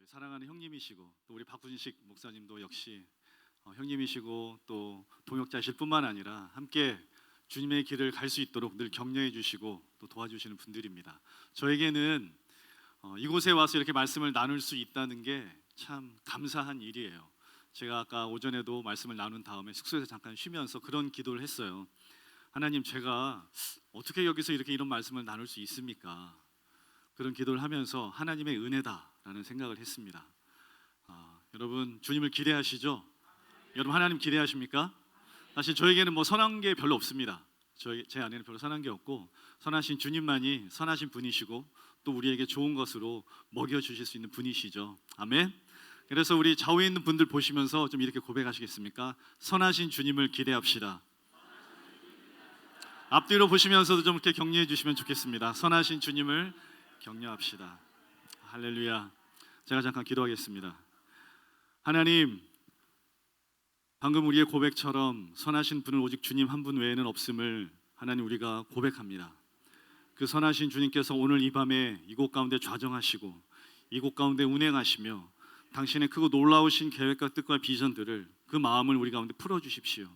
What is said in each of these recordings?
사랑하는 형님이시고 또 우리 박훈식 목사님도 역시 형님이시고 또 동역자실 뿐만 아니라 함께 주님의 길을 갈 수 있도록 늘 격려해 주시고 또 도와주시는 분들입니다. 저에게는 이곳에 와서 이렇게 말씀을 나눌 수 있다는 게 참 감사한 일이에요. 제가 아까 오전에도 말씀을 나눈 다음에 숙소에서 잠깐 쉬면서 그런 기도를 했어요. 하나님, 제가 어떻게 여기서 이런 말씀을 나눌 수 있습니까? 그런 기도를 하면서 하나님의 은혜다라는 생각을 했습니다. 여러분 주님을 기대하시죠? 여러분 하나님 기대하십니까? 사실 저에게는 선한 게 별로 없습니다. 제 안에는 별로 선한 게 없고 선하신 주님만이 선하신 분이시고 또 우리에게 좋은 것으로 먹여주실 수 있는 분이시죠. 아멘. 그래서 우리 좌우에 있는 분들 보시면서 좀 이렇게 고백하시겠습니까? 선하신 주님을 기대합시다. 앞뒤로 보시면서도 좀 이렇게 격려해 주시면 좋겠습니다. 선하신 주님을 격려합시다. 할렐루야. 제가 잠깐 기도하겠습니다. 하나님, 방금 우리의 고백처럼 선하신 분은 오직 주님 한 분 외에는 없음을 하나님 우리가 고백합니다. 그 선하신 주님께서 오늘 이 밤에 이곳 가운데 좌정하시고 이곳 가운데 운행하시며 당신의 크고 놀라우신 계획과 뜻과 비전들을 그 마음을 우리 가운데 풀어주십시오.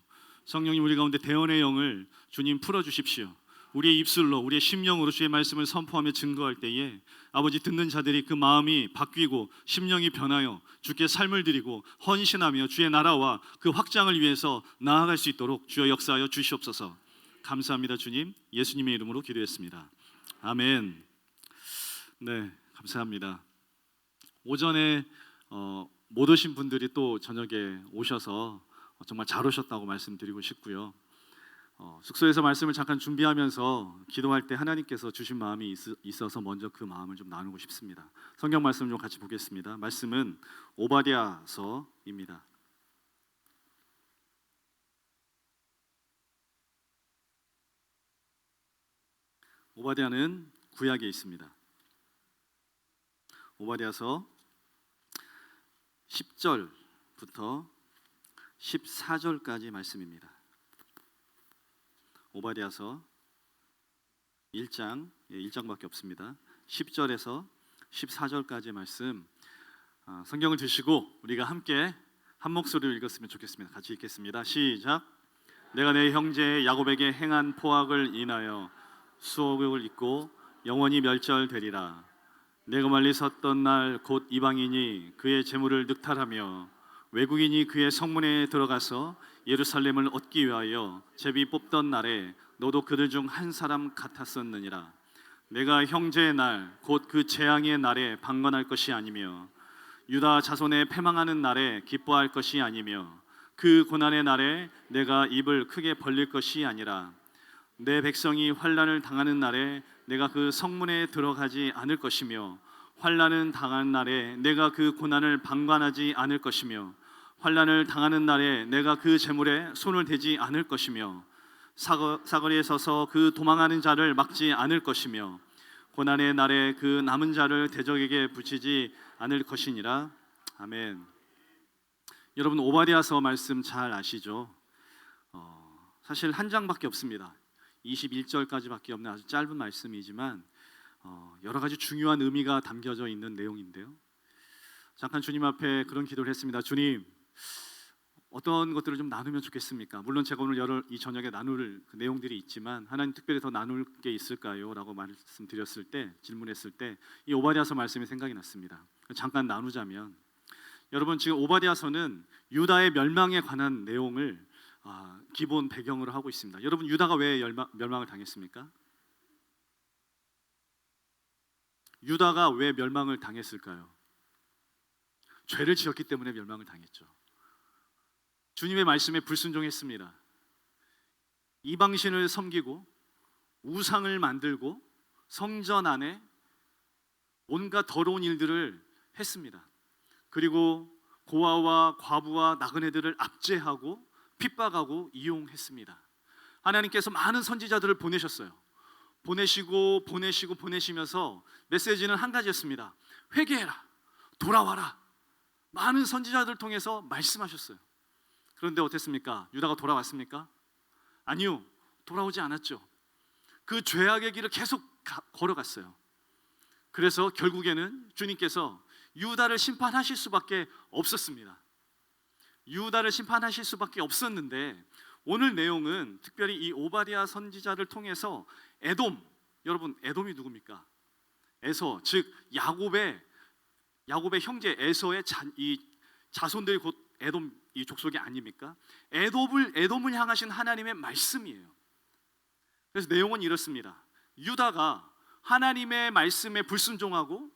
성령님, 우리 가운데 대언의 영을 주님 풀어주십시오. 우리의 입술로 우리의 심령으로 주의 말씀을 선포하며 증거할 때에 아버지, 듣는 자들이 그 마음이 바뀌고 심령이 변하여 주께 삶을 드리고 헌신하며 주의 나라와 그 확장을 위해서 나아갈 수 있도록 주여 역사하여 주시옵소서. 감사합니다. 주님, 예수님의 이름으로 기도했습니다. 아멘. 네, 감사합니다. 오전에 못 오신 분들이 또 저녁에 오셔서 정말 잘 오셨다고 말씀드리고 싶고요. 숙소에서 말씀을 잠깐 준비하면서 기도할 때 하나님께서 주신 마음이 있어서 먼저 그 마음을 좀 나누고 싶습니다. 성경 말씀 좀 같이 보겠습니다. 말씀은 오바댜서입니다. 오바댜는 구약에 있습니다. 오바댜서 10절부터 14절까지 말씀입니다. 오바댜서 1장밖에 없습니다. 10절에서 14절까지 말씀, 성경을 드시고 우리가 함께 한 목소리로 읽었으면 좋겠습니다. 같이 읽겠습니다. 시작. 내가 내 형제 야곱에게 행한 포악을 인하여 수옥을 입고 영원히 멸절되리라. 내가 멀리 섰던 날 곧 이방인이 그의 재물을 늑탈하며 외국인이 그의 성문에 들어가서 예루살렘을 얻기 위하여 제비 뽑던 날에 너도 그들 중 한 사람 같았었느니라. 내가 형제의 날 곧 그 재앙의 날에 방관할 것이 아니며 유다 자손의 패망하는 날에 기뻐할 것이 아니며 그 고난의 날에 내가 입을 크게 벌릴 것이 아니라 내 백성이 환난을 당하는 날에 내가 그 성문에 들어가지 않을 것이며 환난을 당하는 날에 내가 그 고난을 방관하지 않을 것이며 환난을 당하는 날에 내가 그 재물에 손을 대지 않을 것이며 사거리에 서서 그 도망하는 자를 막지 않을 것이며 고난의 날에 그 남은 자를 대적에게 붙이지 않을 것이니라. 아멘. 여러분 오바댜서 말씀 잘 아시죠? 사실 한 장밖에 없습니다. 21절까지밖에 없는 아주 짧은 말씀이지만 여러 가지 중요한 의미가 담겨져 있는 내용인데요. 잠깐 주님 앞에 그런 기도를 했습니다. 주님, 어떤 것들을 좀 나누면 좋겠습니까? 물론 제가 오늘 이 저녁에 나눌 그 내용들이 있지만 하나님 특별히 더 나눌 게 있을까요? 라고 말씀드렸을 때, 질문했을 때 이 오바댜서 말씀이 생각이 났습니다. 잠깐 나누자면, 여러분 지금 오바댜서는 유다의 멸망에 관한 내용을 기본 배경으로 하고 있습니다. 여러분 유다가 왜 멸망을 당했습니까? 유다가 왜 멸망을 당했을까요? 죄를 지었기 때문에 멸망을 당했죠. 주님의 말씀에 불순종했습니다. 이방신을 섬기고 우상을 만들고 성전 안에 온갖 더러운 일들을 했습니다. 그리고 고아와 과부와 나그네들을 압제하고 핍박하고 이용했습니다. 하나님께서 많은 선지자들을 보내셨어요. 보내시면서 메시지는 한 가지였습니다. 회개해라, 돌아와라. 많은 선지자들을 통해서 말씀하셨어요. 그런데 어땠습니까? 유다가 돌아왔습니까? 아니요, 돌아오지 않았죠. 그 죄악의 길을 계속 걸어갔어요. 그래서 결국에는 주님께서 유다를 심판하실 수밖에 없었습니다. 유다를 심판하실 수밖에 없었는데 오늘 내용은 특별히 이 오바댜 선지자를 통해서 에돔, 여러분 에돔이 누굽니까? 에서, 즉 야곱의 형제 에서의 이 자손들이 곧 에돔 이 족속이 아닙니까? 에돔을 향하신 하나님의 말씀이에요. 그래서 내용은 이렇습니다. 유다가 하나님의 말씀에 불순종하고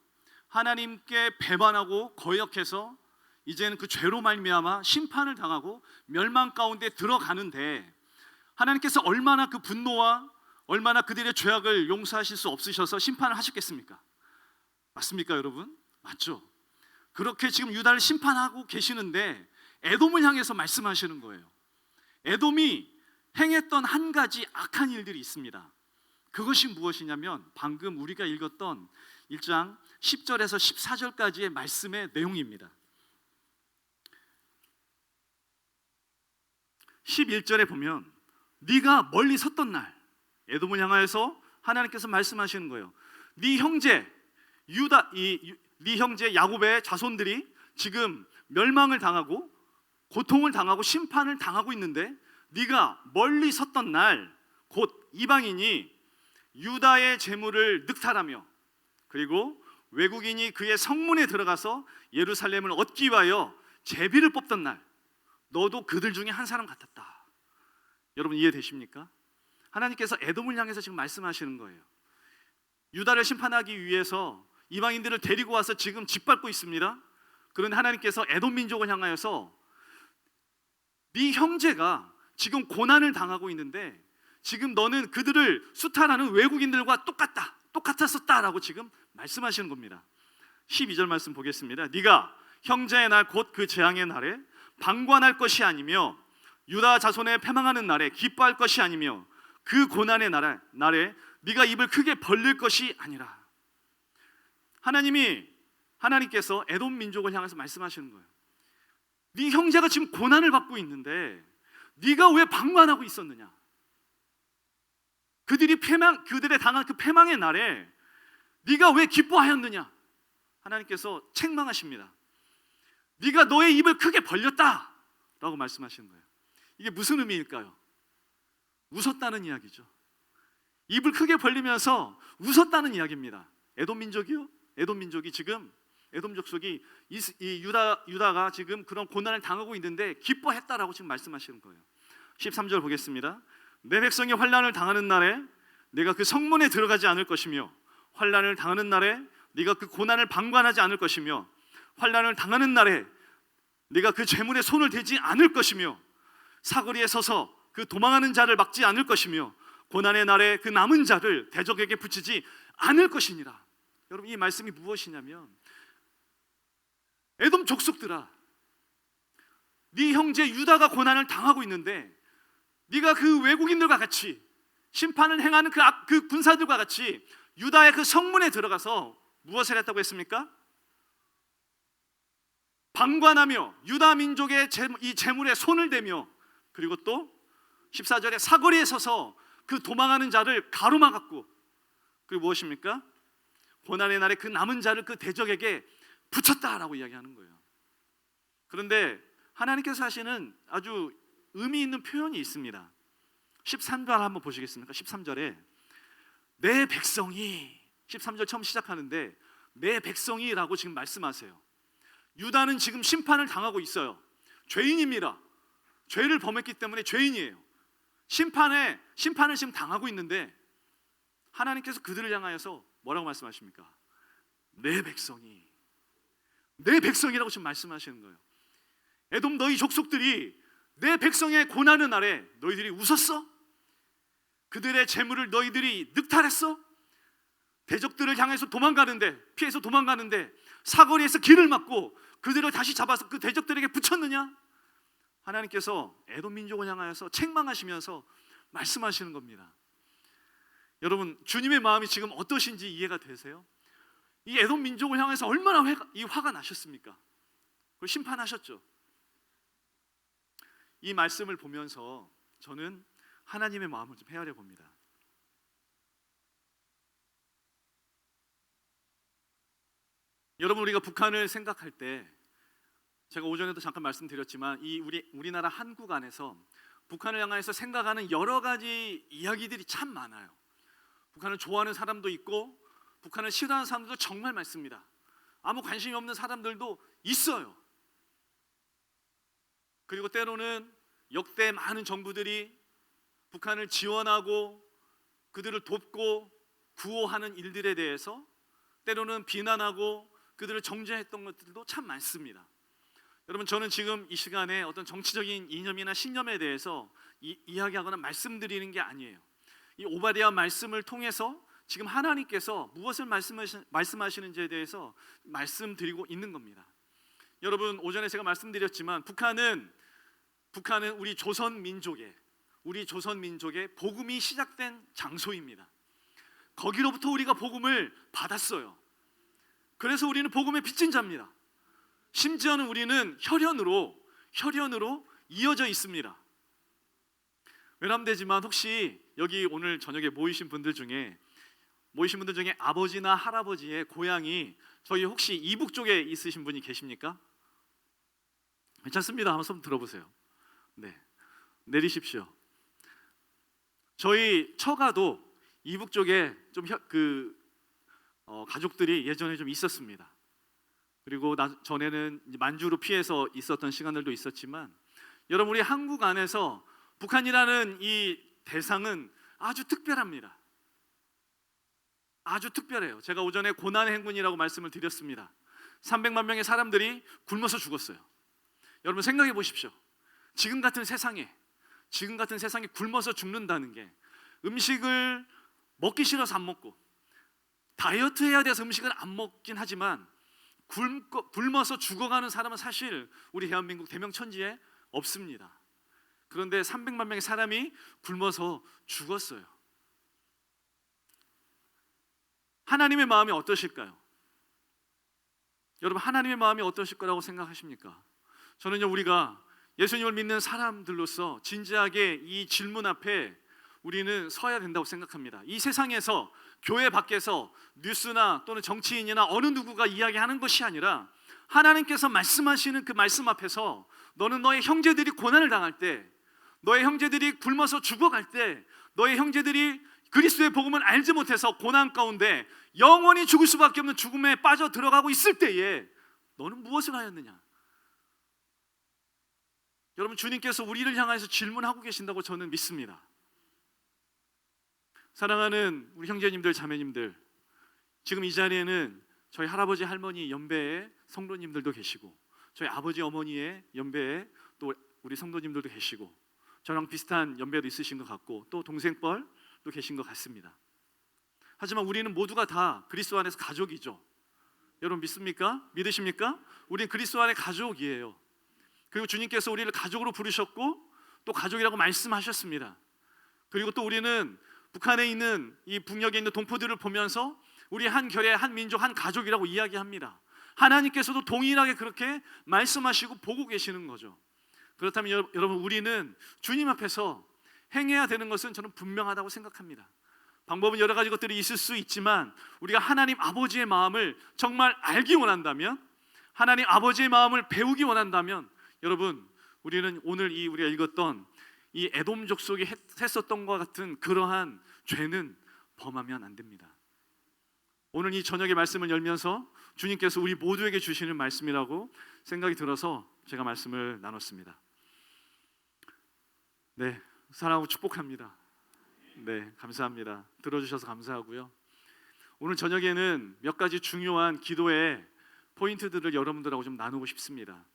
하나님께 배반하고 거역해서 이제는 그 죄로 말미암아 심판을 당하고 멸망 가운데 들어가는데 하나님께서 얼마나 그 분노와 얼마나 그들의 죄악을 용서하실 수 없으셔서 심판을 하셨겠습니까? 맞습니까, 여러분? 맞죠? 그렇게 지금 유다를 심판하고 계시는데 에돔을 향해서 말씀하시는 거예요. 에돔이 행했던 한 가지 악한 일들이 있습니다. 그것이 무엇이냐면 방금 우리가 읽었던 1장 10절에서 14절까지의 말씀의 내용입니다. 11절에 보면 네가 멀리 섰던 날, 에돔을 향하여서 하나님께서 말씀하시는 거예요. 네 형제 네 형제 야곱의 자손들이 지금 멸망을 당하고 고통을 당하고 심판을 당하고 있는데 네가 멀리 섰던 날 곧 이방인이 유다의 재물을 늑탈하며 그리고 외국인이 그의 성문에 들어가서 예루살렘을 얻기 위하여 제비를 뽑던 날 너도 그들 중에 한 사람 같았다. 여러분 이해되십니까? 하나님께서 에돔을 향해서 지금 말씀하시는 거예요. 유다를 심판하기 위해서 이방인들을 데리고 와서 지금 짓밟고 있습니다. 그런데 하나님께서 에돔 민족을 향하여서 네 형제가 지금 고난을 당하고 있는데 지금 너는 그들을 수탈하는 외국인들과 똑같았었다라고 지금 말씀하시는 겁니다. 12절 말씀 보겠습니다. 네가 형제의 날 곧 그 재앙의 날에 방관할 것이 아니며 유다 자손의 패망하는 날에 기뻐할 것이 아니며 그 고난의 날에 네가 입을 크게 벌릴 것이 아니라. 하나님께서 에돔 민족을 향해서 말씀하시는 거예요. 네 형제가 지금 고난을 받고 있는데 네가 왜 방관하고 있었느냐? 그들의 당한 그 패망의 날에 네가 왜 기뻐하였느냐? 하나님께서 책망하십니다. 네가 너의 입을 크게 벌렸다 라고 말씀하시는 거예요. 이게 무슨 의미일까요? 웃었다는 이야기죠. 입을 크게 벌리면서 웃었다는 이야기입니다. 에돔 민족이 지금 에돔 족속이 유다가 지금 그런 고난을 당하고 있는데 기뻐했다라고 지금 말씀하시는 거예요. 13절 보겠습니다. 내 백성이 환난을 당하는 날에 내가 그 성문에 들어가지 않을 것이며 환난을 당하는 날에 네가 그 고난을 방관하지 않을 것이며 환난을 당하는 날에 네가 그 재물에 손을 대지 않을 것이며 사거리에 서서 그 도망하는 자를 막지 않을 것이며 고난의 날에 그 남은 자를 대적에게 붙이지 않을 것이니라. 여러분 이 말씀이 무엇이냐면 에돔 족속들아, 네 형제 유다가 고난을 당하고 있는데 네가 그 외국인들과 같이 심판을 행하는 그 군사들과 같이 유다의 그 성문에 들어가서 무엇을 했다고 했습니까? 방관하며 유다 민족의 이 재물에 손을 대며 그리고 또 14절에 사거리에 서서 그 도망하는 자를 가로막았고 그리고 무엇입니까? 고난의 날에 그 남은 자를 그 대적에게 붙였다라고 이야기하는 거예요. 그런데 하나님께서 하시는 아주 의미 있는 표현이 있습니다. 13절 한번 보시겠습니까? 13절에 내 백성이 13절 처음 시작하는데 내 백성이라고 지금 말씀하세요. 유다는 지금 심판을 당하고 있어요. 죄인입니다. 죄를 범했기 때문에 죄인이에요. 심판을 지금 당하고 있는데 하나님께서 그들을 향하여서 뭐라고 말씀하십니까? 내 백성이라고 지금 말씀하시는 거예요. 에돔 너희 족속들이 내 백성의 고난의 날에 너희들이 웃었어? 그들의 재물을 너희들이 늑탈했어? 대적들을 향해서 피해서 도망가는데 사거리에서 길을 막고 그들을 다시 잡아서 그 대적들에게 붙였느냐? 하나님께서 에돔 민족을 향하여서 책망하시면서 말씀하시는 겁니다. 여러분 주님의 마음이 지금 어떠신지 이해가 되세요? 이 에돔 민족을 향해서 얼마나 화가 나셨습니까? 그걸 심판하셨죠. 이 말씀을 보면서 저는 하나님의 마음을 좀 헤아려 봅니다. 여러분, 우리가 북한을 생각할 때 제가 오전에도 잠깐 말씀드렸지만 이 우리나라 한국 안에서 북한을 향해서 생각하는 여러 가지 이야기들이 참 많아요. 북한을 좋아하는 사람도 있고 북한을 싫어하는 사람들도 정말 많습니다. 아무 관심이 없는 사람들도 있어요. 그리고 때로는 역대 많은 정부들이 북한을 지원하고 그들을 돕고 구호하는 일들에 대해서 때로는 비난하고 그들을 정죄했던 것들도 참 많습니다. 여러분, 저는 지금 이 시간에 어떤 정치적인 이념이나 신념에 대해서 이야기하거나 말씀드리는 게 아니에요. 이 오바댜 말씀을 통해서 지금 하나님께서 무엇을 말씀하시는지에 대해서 말씀드리고 있는 겁니다. 여러분, 오전에 제가 말씀드렸지만 북한은 우리 조선 민족의 복음이 시작된 장소입니다. 거기로부터 우리가 복음을 받았어요. 그래서 우리는 복음의 빚진 자입니다. 심지어는 우리는 혈연으로 이어져 있습니다. 외람되지만 혹시 여기 오늘 저녁에 모이신 분들 중에 아버지나 할아버지의 고향이 저희 혹시 이북 쪽에 있으신 분이 계십니까? 괜찮습니다. 한번 손 들어보세요. 네, 내리십시오. 저희 처가도 이북 쪽에 좀 가족들이 예전에 좀 있었습니다. 그리고 전에는 만주로 피해서 있었던 시간들도 있었지만, 여러분, 우리 한국 안에서 북한이라는 이 대상은 아주 특별합니다. 아주 특별해요. 제가 오전에 고난의 행군이라고 말씀을 드렸습니다. 300만 명의 사람들이 굶어서 죽었어요. 여러분, 생각해 보십시오. 지금 같은 세상에 굶어서 죽는다는 게, 음식을 먹기 싫어서 안 먹고 다이어트 해야 돼서 음식을 안 먹긴 하지만 굶어서 죽어가는 사람은 사실 우리 대한민국 대명천지에 없습니다. 그런데 300만 명의 사람이 굶어서 죽었어요. 하나님의 마음이 어떠실까요? 여러분, 하나님의 마음이 어떠실 거라고 생각하십니까? 저는요, 우리가 예수님을 믿는 사람들로서 진지하게 이 질문 앞에 우리는 서야 된다고 생각합니다. 이 세상에서, 교회 밖에서 뉴스나 또는 정치인이나 어느 누구가 이야기하는 것이 아니라 하나님께서 말씀하시는 그 말씀 앞에서 너는 너의 형제들이 고난을 당할 때, 너의 형제들이 굶어서 죽어갈 때, 너의 형제들이 그리스도의 복음을 알지 못해서 고난 가운데 영원히 죽을 수밖에 없는 죽음에 빠져 들어가고 있을 때에 너는 무엇을 하였느냐? 여러분, 주님께서 우리를 향해서 질문하고 계신다고 저는 믿습니다. 사랑하는 우리 형제님들, 자매님들, 지금 이 자리에는 저희 할아버지, 할머니 연배의 성도님들도 계시고, 저희 아버지, 어머니의 연배의 또 우리 성도님들도 계시고, 저랑 비슷한 연배도 있으신 것 같고, 또 동생뻘도 계신 것 같습니다. 하지만 우리는 모두가 다 그리스도 안에서 가족이죠. 여러분, 믿습니까? 믿으십니까? 우리는 그리스도 안의 가족이에요. 그리고 주님께서 우리를 가족으로 부르셨고 또 가족이라고 말씀하셨습니다. 그리고 또 우리는 북한에 있는 이 북녘에 있는 동포들을 보면서 우리 한 결의, 한 민족, 한 가족이라고 이야기합니다. 하나님께서도 동일하게 그렇게 말씀하시고 보고 계시는 거죠. 그렇다면 여러분, 우리는 주님 앞에서 행해야 되는 것은 저는 분명하다고 생각합니다. 방법은 여러 가지 것들이 있을 수 있지만 우리가 하나님 아버지의 마음을 정말 알기 원한다면, 하나님 아버지의 마음을 배우기 원한다면, 여러분, 우리는 오늘 우리가 읽었던 이 에돔 족속이 했었던 것과 같은 그러한 죄는 범하면 안 됩니다. 오늘 이 저녁의 말씀을 열면서 주님께서 우리 모두에게 주시는 말씀이라고 생각이 들어서 제가 말씀을 나눴습니다. 네, 사랑하고 축복합니다. 네, 감사합니다. 들어주셔서 감사하고요. 오늘 저녁에는 몇 가지 중요한 기도의 포인트들을 여러분들하고 좀 나누고 싶습니다.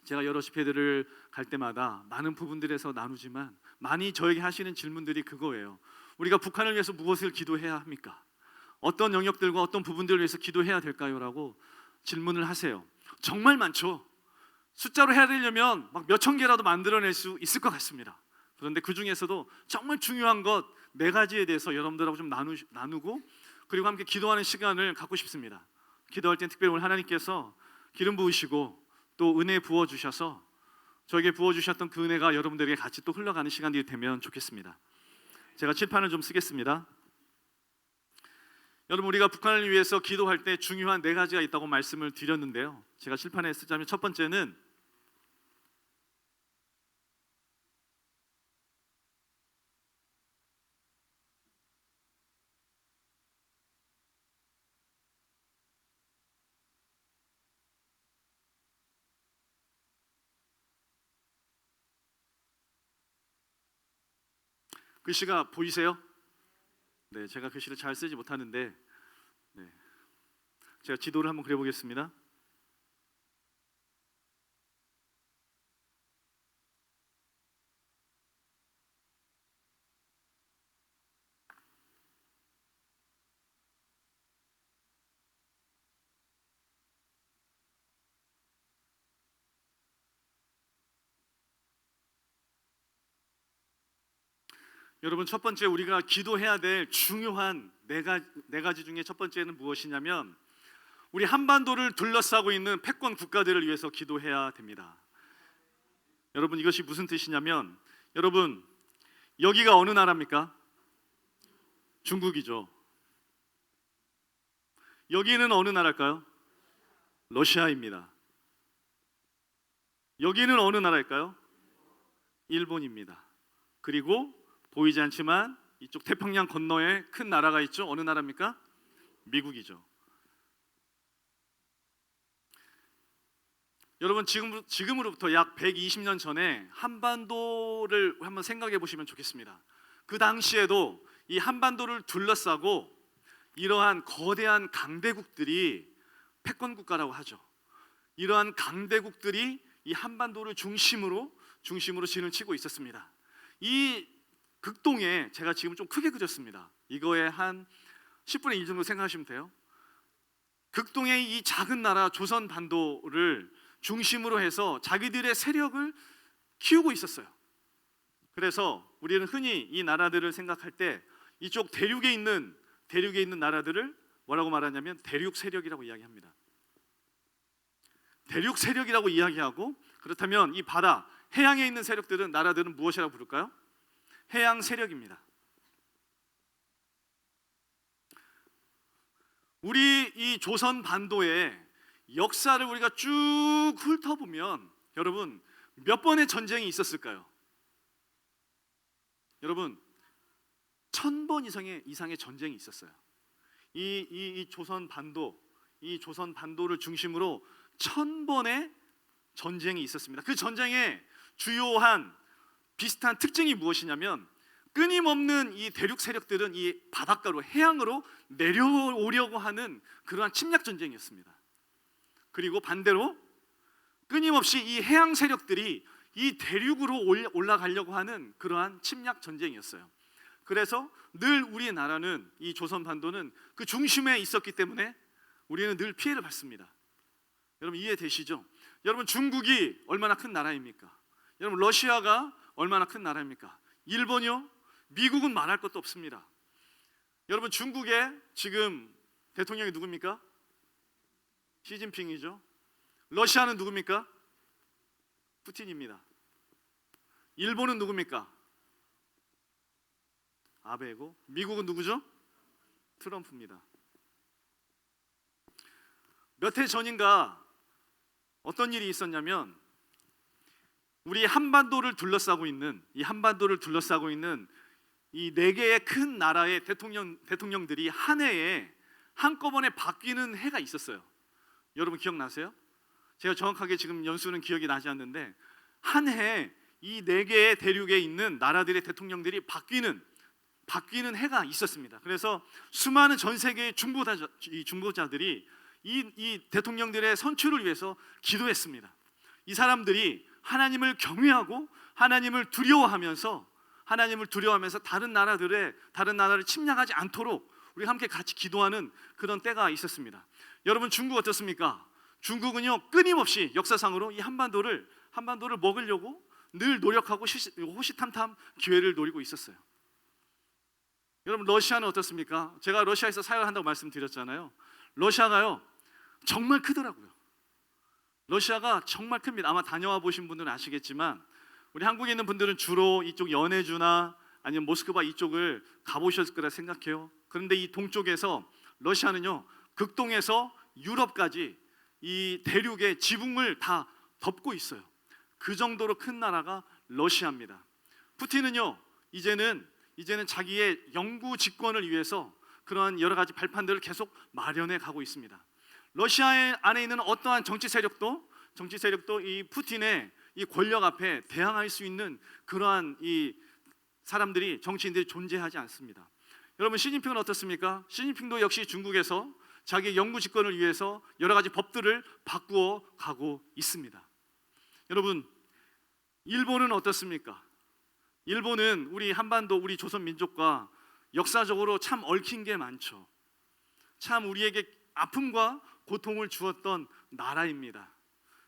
제가 여러 집회들을 갈 때마다 많은 부분들에서 나누지만 많이 저에게 하시는 질문들이 그거예요. 우리가 북한을 위해서 무엇을 기도해야 합니까? 어떤 영역들과 어떤 부분들을 위해서 기도해야 될까요? 라고 질문을 하세요. 정말 많죠. 숫자로 해야 되려면 막 몇천 개라도 만들어낼 수 있을 것 같습니다. 그런데 그 중에서도 정말 중요한 것 4가지에 대해서 여러분들하고 좀 나누고 그리고 함께 기도하는 시간을 갖고 싶습니다. 기도할 땐 특별히 오늘 하나님께서 기름 부으시고 또 은혜 부어주셔서 저에게 부어주셨던 그 은혜가 여러분들에게 같이 또 흘러가는 시간이 되면 좋겠습니다. 제가 칠판을 좀 쓰겠습니다. 여러분, 우리가 북한을 위해서 기도할 때 중요한 네 가지가 있다고 말씀을 드렸는데요. 제가 칠판에 쓰자면 첫 번째는 글씨가 보이세요? 네, 제가 글씨를 잘 쓰지 못하는데 네, 제가 지도를 한번 그려보겠습니다. 여러분, 첫 번째 우리가 기도해야 될 중요한 네 가지 중에 첫 번째는 무엇이냐면 우리 한반도를 둘러싸고 있는 패권 국가들을 위해서 기도해야 됩니다. 여러분, 이것이 무슨 뜻이냐면 여러분, 여기가 어느 나라입니까? 중국이죠. 여기는 어느 나라일까요? 러시아입니다. 여기는 어느 나라일까요? 일본입니다. 그리고 보이지 않지만 이쪽 태평양 건너에 큰 나라가 있죠. 어느 나라입니까? 미국이죠. 여러분, 지금으로부터 약 120년 전에 한반도를 한번 생각해 보시면 좋겠습니다. 그 당시에도 이 한반도를 둘러싸고 이러한 거대한 강대국들이 패권국가라고 하죠. 이러한 강대국들이 이 한반도를 중심으로 진을 치고 있었습니다. 이 극동에 제가 지금 좀 크게 그렸습니다. 이거에 한 10분의 1 정도 생각하시면 돼요. 극동의 이 작은 나라 조선 반도를 중심으로 해서 자기들의 세력을 키우고 있었어요. 그래서 우리는 흔히 이 나라들을 생각할 때 이쪽 대륙에 있는 나라들을 뭐라고 말하냐면 대륙 세력이라고 이야기합니다. 대륙 세력이라고 이야기하고, 그렇다면 이 바다 해양에 있는 나라들은 무엇이라고 부를까요? 해양 세력입니다. 우리 이 조선 반도의 역사를 우리가 쭉 훑어보면 여러분, 몇 번의 전쟁이 있었을까요? 여러분, 1000번 이상의 전쟁이 있었어요. 이 조선 반도를 중심으로 1000번의 전쟁이 있었습니다. 그 전쟁의 주요한 비슷한 특징이 무엇이냐면 끊임없는 이 대륙 세력들은 이 바닷가로 해양으로 내려오려고 하는 그러한 침략 전쟁이었습니다. 그리고 반대로 끊임없이 이 해양 세력들이 이 대륙으로 올라가려고 하는 그러한 침략 전쟁이었어요. 그래서 늘 우리나라는, 이 조선 반도는 그 중심에 있었기 때문에 우리는 늘 피해를 받습니다. 여러분, 이해되시죠? 여러분, 중국이 얼마나 큰 나라입니까? 여러분, 러시아가 얼마나 큰 나라입니까? 일본이요? 미국은 말할 것도 없습니다. 여러분, 중국의 지금 대통령이 누굽니까? 시진핑이죠. 러시아는 누굽니까? 푸틴입니다. 일본은 누굽니까? 아베고. 미국은 누구죠? 트럼프입니다. 몇 해 전인가 어떤 일이 있었냐면 우리 한반도를 둘러싸고 있는 이 네 개의 큰 나라의 대통령들이 한 해에 한꺼번에 바뀌는 해가 있었어요. 여러분, 기억나세요? 제가 정확하게 지금 연수는 기억이 나지 않는데 한 해에 이 네 개의 대륙에 있는 나라들의 대통령들이 바뀌는 해가 있었습니다. 그래서 수많은 전 세계의 중보자들이 이 대통령들의 선출을 위해서 기도했습니다. 이 사람들이 하나님을 경외하고 하나님을 두려워하면서 다른 나라를 침략하지 않도록 우리 함께 같이 기도하는 그런 때가 있었습니다. 여러분, 중국 어떻습니까? 중국은요, 끊임없이 역사상으로 이 한반도를 먹으려고 늘 노력하고 호시탐탐 기회를 노리고 있었어요. 여러분, 러시아는 어떻습니까? 제가 러시아에서 사역을 한다고 말씀드렸잖아요. 러시아가요, 정말 크더라고요. 러시아가 정말 큽니다. 아마 다녀와 보신 분들은 아시겠지만 우리 한국에 있는 분들은 주로 이쪽 연해주나 아니면 모스크바 이쪽을 가보셨을 거라 생각해요. 그런데 이 동쪽에서 러시아는요 극동에서 유럽까지 이 대륙의 지붕을 다 덮고 있어요. 그 정도로 큰 나라가 러시아입니다. 푸틴은요 이제는 자기의 영구 집권을 위해서 그러한 여러 가지 발판들을 계속 마련해 가고 있습니다. 러시아 안에 있는 어떠한 정치 세력도 이 푸틴의 이 권력 앞에 대항할 수 있는 그러한 이 사람들이, 정치인들이 존재하지 않습니다. 여러분, 시진핑은 어떻습니까? 시진핑도 역시 중국에서 자기의 영구 집권을 위해서 여러 가지 법들을 바꾸어 가고 있습니다. 여러분, 일본은 어떻습니까? 일본은 우리 한반도, 우리 조선 민족과 역사적으로 참 얽힌 게 많죠. 참 우리에게 아픔과 고통을 주었던 나라입니다.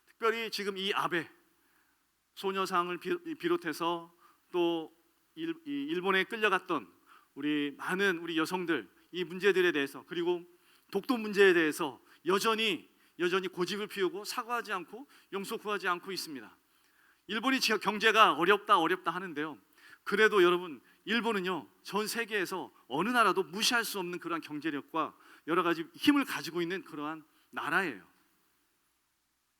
특별히 지금 이 아베 소녀상을 비롯해서 또 일본에 끌려갔던 우리 많은 우리 여성들, 이 문제들에 대해서, 그리고 독도 문제에 대해서 여전히 고집을 피우고 사과하지 않고 용서 구하지 않고 있습니다. 일본이 경제가 어렵다 하는데요, 그래도 여러분, 일본은요 전 세계에서 어느 나라도 무시할 수 없는 그러한 경제력과 여러 가지 힘을 가지고 있는 그러한 나라예요.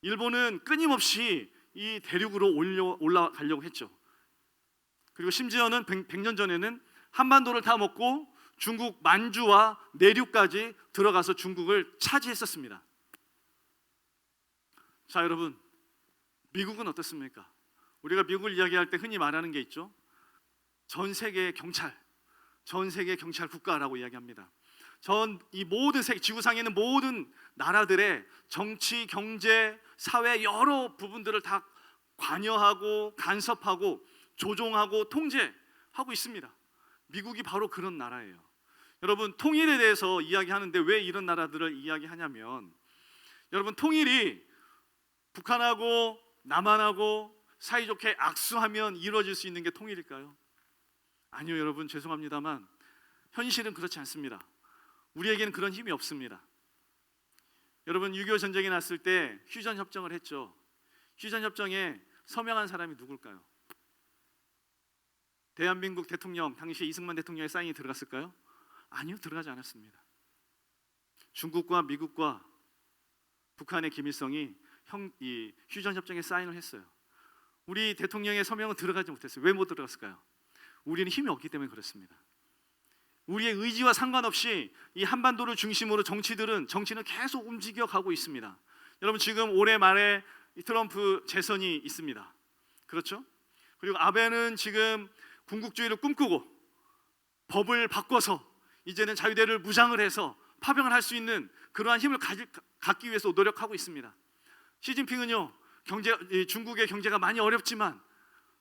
일본은 끊임없이 이 대륙으로 올라가려고 했죠. 그리고 심지어는 100년 전에는 한반도를 다 먹고 중국 만주와 내륙까지 들어가서 중국을 차지했었습니다. 자, 여러분, 미국은 어떻습니까? 우리가 미국을 이야기할 때 흔히 말하는 게 있죠. 전 세계의 경찰 국가라고 이야기합니다. 이 모든 지구상에 있는 모든 나라들의 정치, 경제, 사회 여러 부분들을 다 관여하고 간섭하고 조종하고 통제하고 있습니다. 미국이 바로 그런 나라예요. 여러분, 통일에 대해서 이야기하는데 왜 이런 나라들을 이야기하냐면, 여러분, 통일이 북한하고 남한하고 사이좋게 악수하면 이루어질 수 있는 게 통일일까요? 아니요, 여러분, 죄송합니다만 현실은 그렇지 않습니다. 우리에게는 그런 힘이 없습니다. 여러분, 6.25 전쟁이 났을 때 휴전 협정을 했죠. 휴전 협정에 서명한 사람이 누굴까요? 대한민국 대통령, 당시 이승만 대통령의 사인이 들어갔을까요? 아니요, 들어가지 않았습니다. 중국과 미국과 북한의 김일성이 이 휴전 협정에 사인을 했어요. 우리 대통령의 서명은 들어가지 못했어요. 왜 못 들어갔을까요? 우리는 힘이 없기 때문에 그렇습니다. 우리의 의지와 상관없이 이 한반도를 중심으로 정치는 계속 움직여 가고 있습니다. 여러분, 지금 올해 말에 트럼프 재선이 있습니다. 그렇죠? 그리고 아베는 지금 군국주의를 꿈꾸고 법을 바꿔서 이제는 자유대를 무장을 해서 파병을 할 수 있는 그러한 힘을 갖기 위해서 노력하고 있습니다. 시진핑은요, 중국의 경제가 많이 어렵지만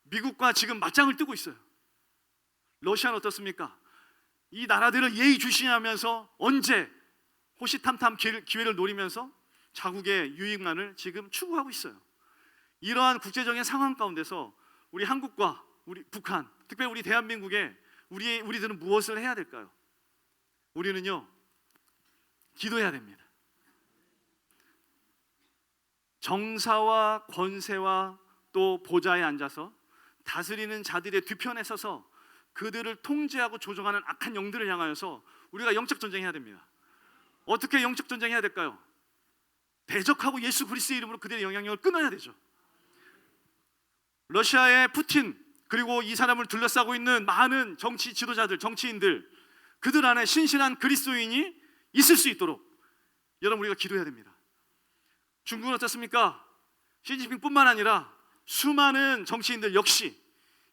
미국과 지금 맞짱을 뜨고 있어요. 러시아는 어떻습니까? 이 나라들을 예의주시하면서 언제 호시탐탐 기회를 노리면서 자국의 유익만을 지금 추구하고 있어요. 이러한 국제적인 상황 가운데서 우리 한국과 우리 북한, 특별히 우리 대한민국에 우리들은 무엇을 해야 될까요? 우리는요, 기도해야 됩니다. 정사와 권세와 또 보좌에 앉아서 다스리는 자들의 뒤편에 서서 그들을 통제하고 조종하는 악한 영들을 향하여서 우리가 영적 전쟁해야 됩니다. 어떻게 영적 전쟁해야 될까요? 대적하고 예수 그리스도의 이름으로 그들의 영향력을 끊어야 되죠. 러시아의 푸틴, 그리고 이 사람을 둘러싸고 있는 많은 정치 지도자들, 정치인들, 그들 안에 신실한 그리스도인이 있을 수 있도록 여러분, 우리가 기도해야 됩니다. 중국은 어떻습니까? 시진핑뿐만 아니라 수많은 정치인들 역시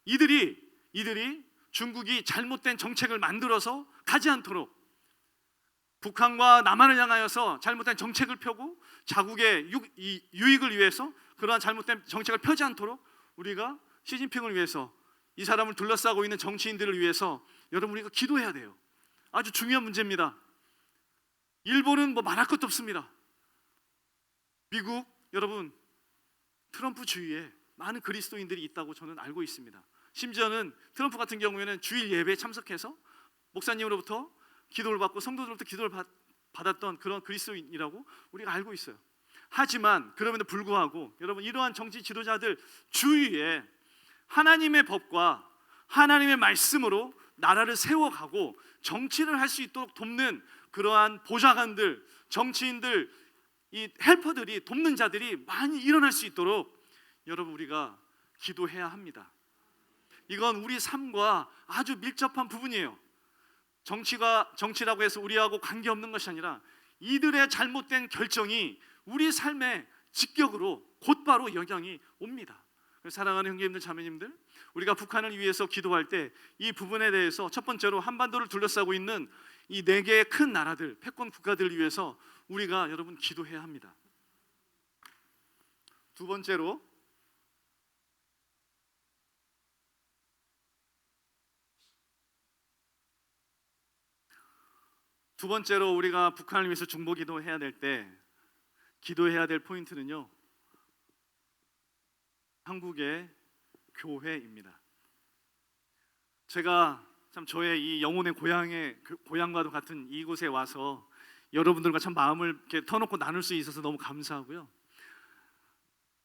이들이 중국이 잘못된 정책을 만들어서 가지 않도록, 북한과 남한을 향하여서 잘못된 정책을 펴고 자국의 유익을 위해서 그러한 잘못된 정책을 펴지 않도록 우리가 시진핑을 위해서, 이 사람을 둘러싸고 있는 정치인들을 위해서 여러분, 우리가 기도해야 돼요. 아주 중요한 문제입니다. 일본은 뭐 말할 것도 없습니다. 미국, 여러분, 트럼프 주위에 많은 그리스도인들이 있다고 저는 알고 있습니다. 심지어는 트럼프 같은 경우에는 주일 예배에 참석해서 목사님으로부터 기도를 받고 성도들로부터 기도를 받았던 그런 그리스도인이라고 우리가 알고 있어요. 하지만 그럼에도 불구하고 여러분, 이러한 정치 지도자들 주위에 하나님의 법과 하나님의 말씀으로 나라를 세워가고 정치를 할 수 있도록 돕는 그러한 보좌관들, 정치인들, 이 헬퍼들이, 돕는 자들이 많이 일어날 수 있도록 여러분 우리가 기도해야 합니다. 이건 우리 삶과 아주 밀접한 부분이에요. 정치라고 해서 우리하고 관계없는 것이 아니라 이들의 잘못된 결정이 우리 삶에 직격으로 곧바로 영향이 옵니다. 사랑하는 형제님들, 자매님들, 우리가 북한을 위해서 기도할 때 이 부분에 대해서 첫 번째로 한반도를 둘러싸고 있는 이 4개의 큰 나라들, 패권 국가들을 위해서 우리가 여러분 기도해야 합니다. 두 번째로 우리가 북한을 위해서 중보 기도해야 될 때 기도해야 될 포인트는요, 한국의 교회입니다. 제가 참 저의 이 영혼의 고향과도 같은 이곳에 와서 여러분들과 참 마음을 이렇게 터놓고 나눌 수 있어서 너무 감사하고요.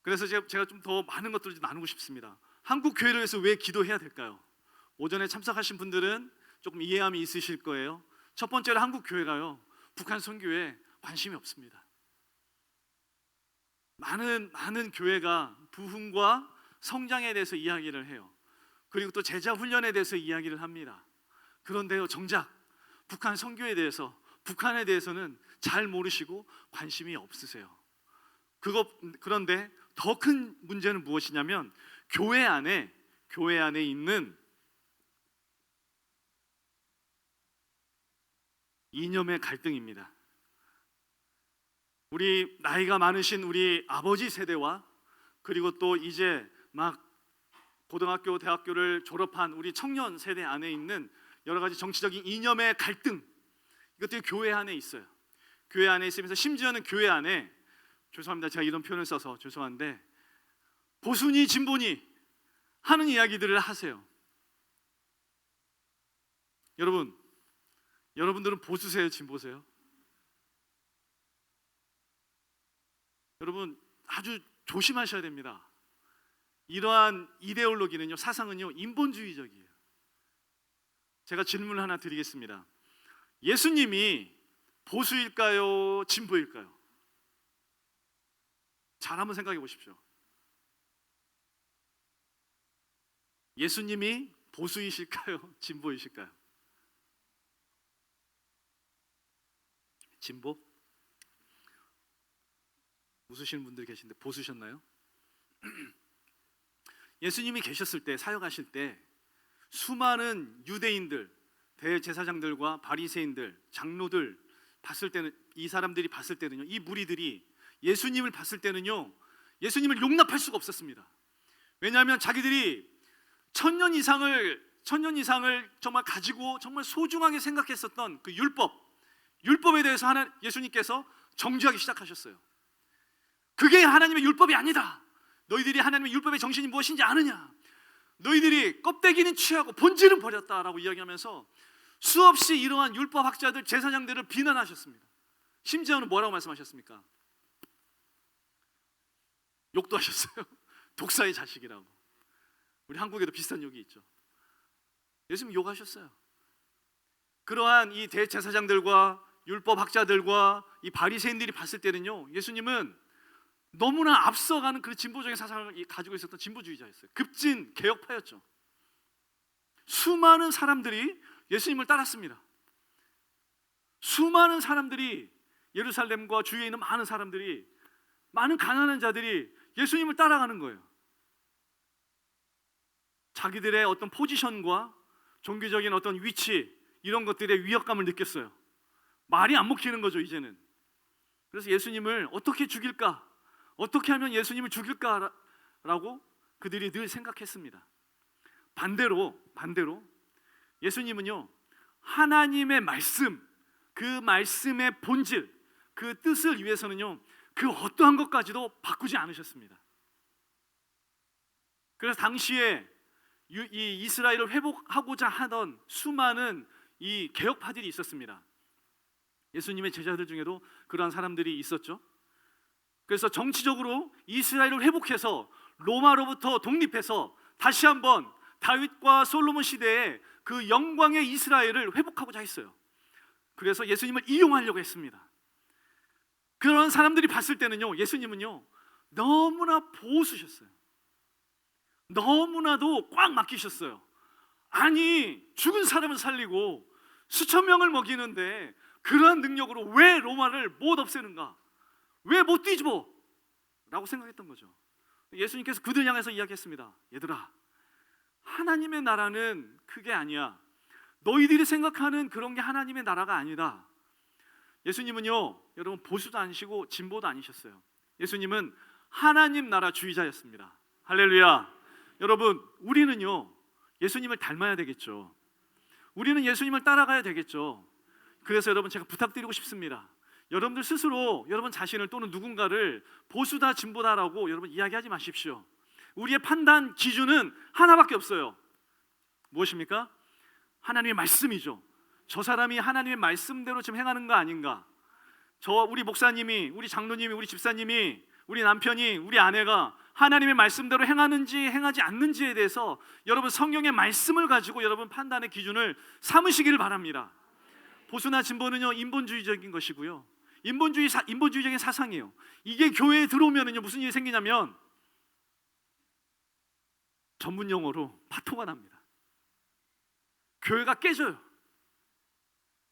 그래서 제가 좀 더 많은 것들을 좀 나누고 싶습니다. 한국 교회를 위해서 왜 기도해야 될까요? 오전에 참석하신 분들은 조금 이해함이 있으실 거예요. 첫 번째로 한국 교회가요, 북한 선교에 관심이 없습니다. 많은 교회가 부흥과 성장에 대해서 이야기를 해요. 그리고 또 제자 훈련에 대해서 이야기를 합니다. 그런데요, 정작 북한 선교에 대해서, 북한에 대해서는 잘 모르시고 관심이 없으세요. 그런데 더 큰 문제는 무엇이냐면 교회 안에 있는 이념의 갈등입니다. 우리 나이가 많으신 우리 아버지 세대와 그리고 또 이제 막 고등학교, 대학교를 졸업한 우리 청년 세대 안에 있는 여러 가지 정치적인 이념의 갈등, 이것들이 교회 안에 있어요. 교회 안에 있으면서 심지어는 교회 안에, 죄송합니다, 제가 이런 표현을 써서 죄송한데, 보수니 진보니 하는 이야기들을 하세요. 여러분들은 보수세요, 진보세요? 여러분 아주 조심하셔야 됩니다. 이러한 이데올로기는요, 사상은요, 인본주의적이에요. 제가 질문을 하나 드리겠습니다. 예수님이 보수일까요, 진보일까요? 잘 한번 생각해 보십시오. 예수님이 보수이실까요, 진보이실까요? 진보? 웃으시는 분들 계신데 보수셨나요? 예수님이 계셨을 때, 사역하실 때 수많은 유대인들, 대제사장들과 바리새인들, 장로들 봤을 때는, 이 사람들이 봤을 때는요, 이 무리들이 예수님을 봤을 때는요, 예수님을 용납할 수가 없었습니다. 왜냐하면 자기들이 천년 이상을 정말 가지고 정말 소중하게 생각했었던 그 율법에 대해서 예수님께서 정죄하기 시작하셨어요. 그게 하나님의 율법이 아니다. 너희들이 하나님의 율법의 정신이 무엇인지 아느냐? 너희들이 껍데기는 취하고 본질은 버렸다라고 이야기하면서 수없이 이러한 율법학자들, 제사장들을 비난하셨습니다. 심지어는 뭐라고 말씀하셨습니까? 욕도 하셨어요. 독사의 자식이라고. 우리 한국에도 비슷한 욕이 있죠. 예수님 욕하셨어요. 그러한 이 대제사장들과 율법학자들과 이 바리새인들이 봤을 때는요, 예수님은 너무나 앞서가는 그 진보적인 사상을 가지고 있었던 진보주의자였어요. 급진 개혁파였죠. 수많은 사람들이 예수님을 따랐습니다. 수많은 사람들이, 예루살렘과 주위에 있는 많은 사람들이, 많은 가난한 자들이 예수님을 따라가는 거예요. 자기들의 어떤 포지션과 종교적인 어떤 위치, 이런 것들의 위협감을 느꼈어요. 말이 안 먹히는 거죠, 이제는. 그래서 예수님을 어떻게 죽일까? 어떻게 하면 예수님을 죽일까라고 그들이 늘 생각했습니다. 반대로 예수님은요, 하나님의 말씀, 그 말씀의 본질, 그 뜻을 위해서는요, 그 어떠한 것까지도 바꾸지 않으셨습니다. 그래서 당시에 이 이스라엘을 회복하고자 하던 수많은 이 개혁파들이 있었습니다. 예수님의 제자들 중에도 그러한 사람들이 있었죠. 그래서 정치적으로 이스라엘을 회복해서 로마로부터 독립해서 다시 한번 다윗과 솔로몬 시대의 그 영광의 이스라엘을 회복하고자 했어요. 그래서 예수님을 이용하려고 했습니다. 그런 사람들이 봤을 때는요, 예수님은요 너무나 보수셨어요. 너무나도 꽉 막히셨어요. 아니, 죽은 사람을 살리고 수천 명을 먹이는데 그러한 능력으로 왜 로마를 못 없애는가? 왜 못 뒤집어? 라고 생각했던 거죠. 예수님께서 그들 향해서 이야기했습니다. 얘들아, 하나님의 나라는 그게 아니야. 너희들이 생각하는 그런 게 하나님의 나라가 아니다. 예수님은요, 여러분 보수도 아니시고 진보도 아니셨어요. 예수님은 하나님 나라 주의자였습니다. 할렐루야. 여러분, 우리는요 예수님을 닮아야 되겠죠. 우리는 예수님을 따라가야 되겠죠. 그래서 여러분, 제가 부탁드리고 싶습니다. 여러분들 스스로 여러분 자신을 또는 누군가를 보수다 진보다라고 여러분 이야기하지 마십시오. 우리의 판단 기준은 하나밖에 없어요. 무엇입니까? 하나님의 말씀이죠. 저 사람이 하나님의 말씀대로 지금 행하는 거 아닌가? 우리 목사님이, 우리 장로님이, 우리 집사님이, 우리 남편이, 우리 아내가 하나님의 말씀대로 행하는지 행하지 않는지에 대해서 여러분 성경의 말씀을 가지고 여러분 판단의 기준을 삼으시기를 바랍니다. 보수나 진보는요 인본주의적인 것이고요, 인본주의적인 사상이에요. 이게 교회에 들어오면은요 무슨 일이 생기냐면 전문 용어로 파토가 납니다. 교회가 깨져요.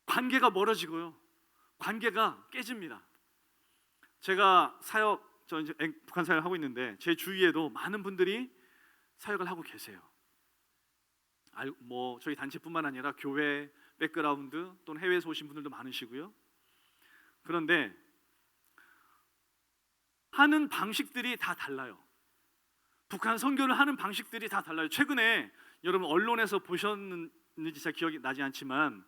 관계가 멀어지고요, 관계가 깨집니다. 제가 저 이제 북한 사역을 하고 있는데 제 주위에도 많은 분들이 사역을 하고 계세요. 뭐 저희 단체뿐만 아니라 교회 백그라운드 또는 해외에서 오신 분들도 많으시고요. 그런데 하는 방식들이 다 달라요. 북한 선교를 하는 방식들이 다 달라요. 최근에 여러분 언론에서 보셨는지 잘 기억이 나지 않지만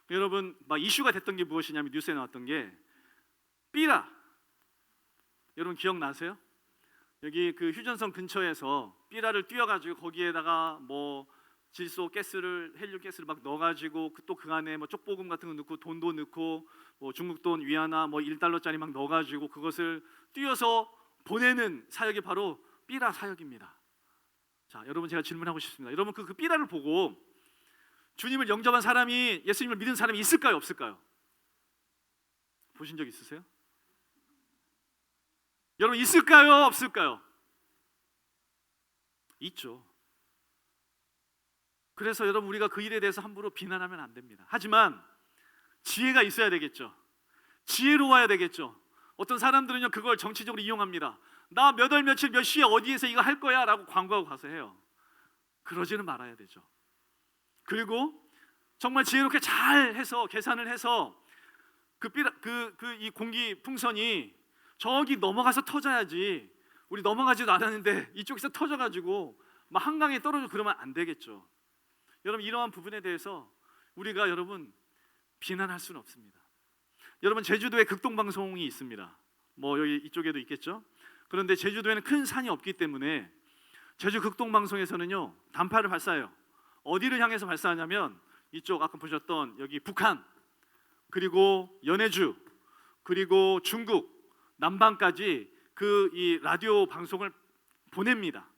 여러분 막 이슈가 됐던 게 무엇이냐면 뉴스에 나왔던 게 삐라, 여러분 기억나세요? 여기 그 휴전선 근처에서 삐라를 띄워가지고 거기에다가 뭐 질소 가스를, 헬륨 가스를 막 넣어가지고 또 그 안에 뭐 쪽보금 같은 거 넣고 돈도 넣고 뭐 중국 돈 위안화 뭐 1달러짜리 막 넣어가지고 그것을 띄워서 보내는 사역이 바로 삐라 사역입니다. 자, 여러분 제가 질문하고 싶습니다. 여러분 그 삐라를 보고 주님을 영접한 사람이, 예수님을 믿은 사람이 있을까요, 없을까요? 보신 적 있으세요? 여러분 있을까요, 없을까요? 있죠. 그래서 여러분 우리가 그 일에 대해서 함부로 비난하면 안 됩니다. 하지만 지혜가 있어야 되겠죠. 지혜로워야 되겠죠. 어떤 사람들은요 그걸 정치적으로 이용합니다. 나 몇 월 며칠 몇 시에 어디에서 이거 할 거야 라고 광고하고 가서 해요. 그러지는 말아야 되죠. 그리고 정말 지혜롭게 잘 해서 계산을 해서 이 공기 풍선이 저기 넘어가서 터져야지, 우리 넘어가지도 않았는데 이쪽에서 터져가지고 막 한강에 떨어져, 그러면 안 되겠죠. 여러분 이러한 부분에 대해서 우리가 여러분 비난할 수는 없습니다. 여러분 제주도에 극동방송이 있습니다. 뭐 여기 이쪽에도 있겠죠. 그런데 제주도에는 큰 산이 없기 때문에 제주 극동방송에서는요 단파를 발사해요. 어디를 향해서 발사하냐면 이쪽 아까 보셨던 여기 북한, 그리고 연해주, 그리고 중국 남방까지 이 라디오 방송을 보냅니다.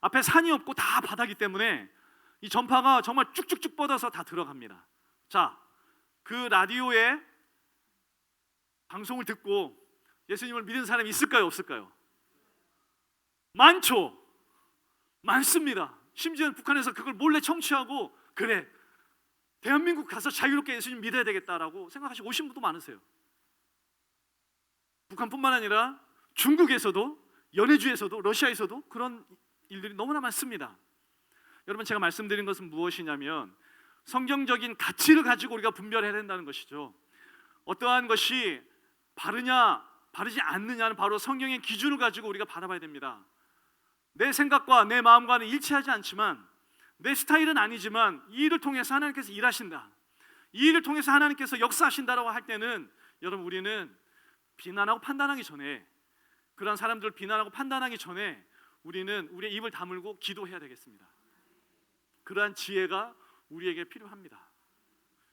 앞에 산이 없고 다 바다기 때문에 이 전파가 정말 쭉쭉쭉 뻗어서 다 들어갑니다. 자, 그 라디오에 방송을 듣고 예수님을 믿은 사람이 있을까요, 없을까요? 많죠. 많습니다. 심지어 북한에서 그걸 몰래 청취하고 그래, 대한민국 가서 자유롭게 예수님 믿어야 되겠다라고 생각하시고 오신 분도 많으세요. 북한뿐만 아니라 중국에서도, 연해주에서도, 러시아에서도 그런 일들이 너무나 많습니다. 여러분 제가 말씀드린 것은 무엇이냐면 성경적인 가치를 가지고 우리가 분별해야 된다는 것이죠. 어떠한 것이 바르냐 바르지 않느냐는 바로 성경의 기준을 가지고 우리가 바라봐야 됩니다. 내 생각과 내 마음과는 일치하지 않지만, 내 스타일은 아니지만 이 일을 통해서 하나님께서 일하신다, 이 일을 통해서 하나님께서 역사하신다라고 할 때는 여러분 우리는 비난하고 판단하기 전에, 그런 사람들을 비난하고 판단하기 전에 우리는 우리의 입을 다물고 기도해야 되겠습니다. 그러한 지혜가 우리에게 필요합니다.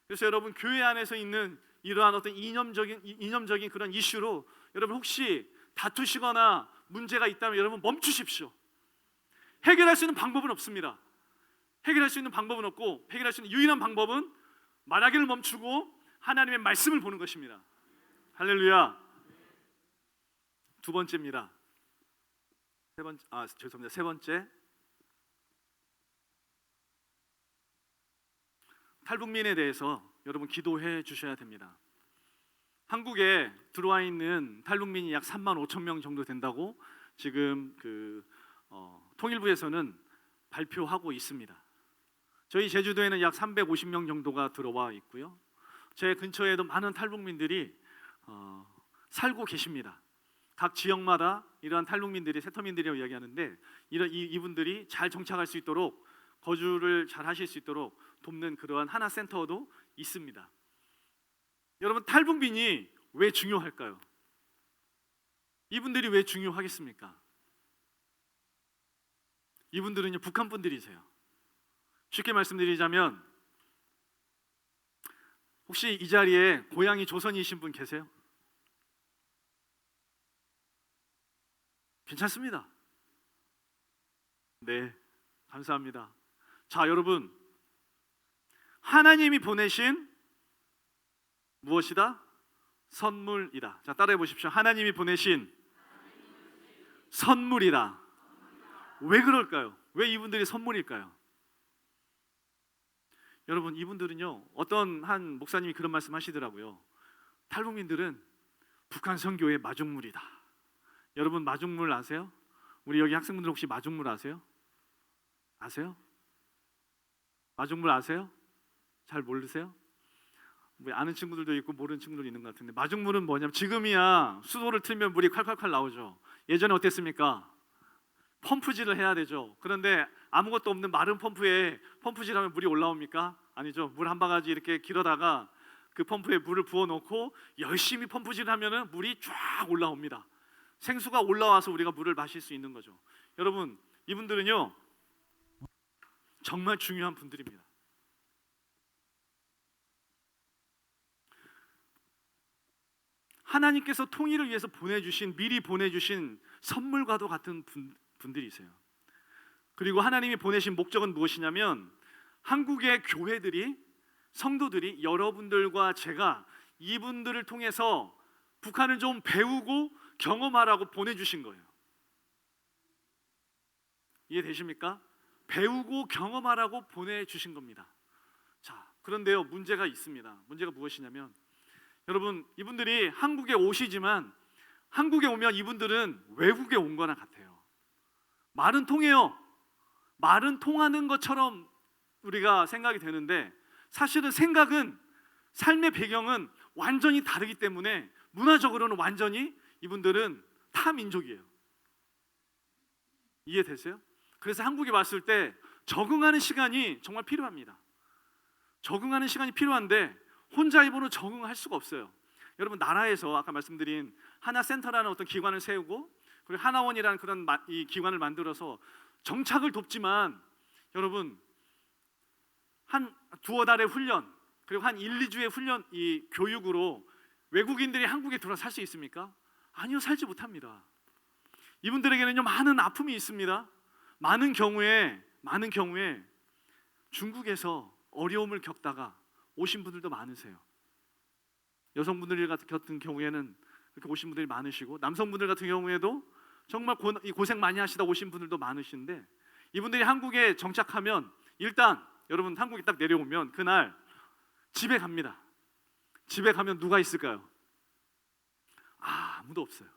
그래서 여러분 교회 안에서 있는 이러한 어떤 이념적인 그런 이슈로 여러분 혹시 다투시거나 문제가 있다면 여러분 멈추십시오. 해결할 수 있는 방법은 없습니다. 해결할 수 있는 방법은 없고, 해결할 수 있는 유일한 방법은 말하기를 멈추고 하나님의 말씀을 보는 것입니다. 할렐루야. 두 번째입니다. 세 번째. 탈북민에 대해서 여러분 기도해 주셔야 됩니다. 한국에 들어와 있는 탈북민이 약 3만 5천 명 정도 된다고 지금 통일부에서는 발표하고 있습니다. 저희 제주도에는 약 350명 정도가 들어와 있고요. 제 근처에도 많은 탈북민들이 살고 계십니다. 각 지역마다 이러한 탈북민들이 세터민들이라고 이야기하는데 이분들이 잘 정착할 수 있도록 거주를 잘 하실 수 있도록 돕는 그러한 하나 센터도 있습니다. 여러분, 탈북민이 왜 중요할까요? 이분들이 왜 중요하겠습니까? 이분들은요, 북한 분들이세요. 쉽게 말씀드리자면 혹시 이 자리에 고향이 조선이신 분 계세요? 괜찮습니다. 네, 감사합니다. 자, 여러분, 하나님이 보내신 무엇이다? 선물이다. 자, 따라해 보십시오. 하나님이 보내신 선물이다. 왜 그럴까요? 왜 이분들이 선물일까요? 여러분, 이분들은요, 어떤 한 목사님이 그런 말씀 하시더라고요. 탈북민들은 북한 선교의 마중물이다. 여러분, 마중물 아세요? 우리 여기 학생분들 혹시 마중물 아세요? 아세요? 마중물 아세요? 잘 모르세요? 아는 친구들도 있고 모르는 친구들도 있는 것 같은데, 마중물은 뭐냐면 지금이야 수도를 틀면 물이 콸콸콸 나오죠. 예전에 어땠습니까? 펌프질을 해야 되죠. 그런데 아무것도 없는 마른 펌프에 펌프질하면 물이 올라옵니까? 아니죠. 물 한 바가지 이렇게 길어다가 그 펌프에 물을 부어놓고 열심히 펌프질을 하면은 물이 쫙 올라옵니다. 생수가 올라와서 우리가 물을 마실 수 있는 거죠. 여러분, 이분들은요 정말 중요한 분들입니다. 하나님께서 통일을 위해서 미리 보내주신 선물과도 같은 분들이세요. 그리고 하나님이 보내신 목적은 무엇이냐면, 한국의 교회들이, 성도들이, 여러분들과 제가 이분들을 통해서 북한을 좀 배우고 경험하라고 보내주신 거예요. 이해되십니까? 배우고 경험하라고 보내주신 겁니다. 자, 그런데요, 문제가 있습니다. 문제가 무엇이냐면, 여러분, 이분들이 한국에 오시지만 한국에 오면 이분들은 외국에 온 거나 같아요. 말은 통해요. 말은 통하는 것처럼 우리가 생각이 되는데, 사실은 생각은, 삶의 배경은 완전히 다르기 때문에 문화적으로는 완전히 이분들은 타 민족이에요. 이해되세요? 그래서 한국에 왔을 때 적응하는 시간이 정말 필요합니다. 적응하는 시간이 필요한데 혼자 입으로 적응할 수가 없어요. 여러분, 나라에서 아까 말씀드린 하나센터라는 어떤 기관을 세우고, 그리고 하나원이라는 그런 이 기관을 만들어서 정착을 돕지만, 여러분, 한 두어 달의 훈련, 그리고 한 1, 2주의 훈련, 이 교육으로 외국인들이 한국에 들어와 살 수 있습니까? 아니요, 살지 못합니다. 이분들에게는요 많은 아픔이 있습니다. 많은 경우에 중국에서 어려움을 겪다가 오신 분들도 많으세요. 여성분들 같은 경우에는 그렇게 오신 분들이 많으시고, 남성분들 같은 경우에도 정말 고생 많이 하시다 오신 분들도 많으신데, 이분들이 한국에 정착하면, 일단 여러분 한국에 딱 내려오면 그날 집에 갑니다. 집에 가면 누가 있을까요? 아무도 없어요.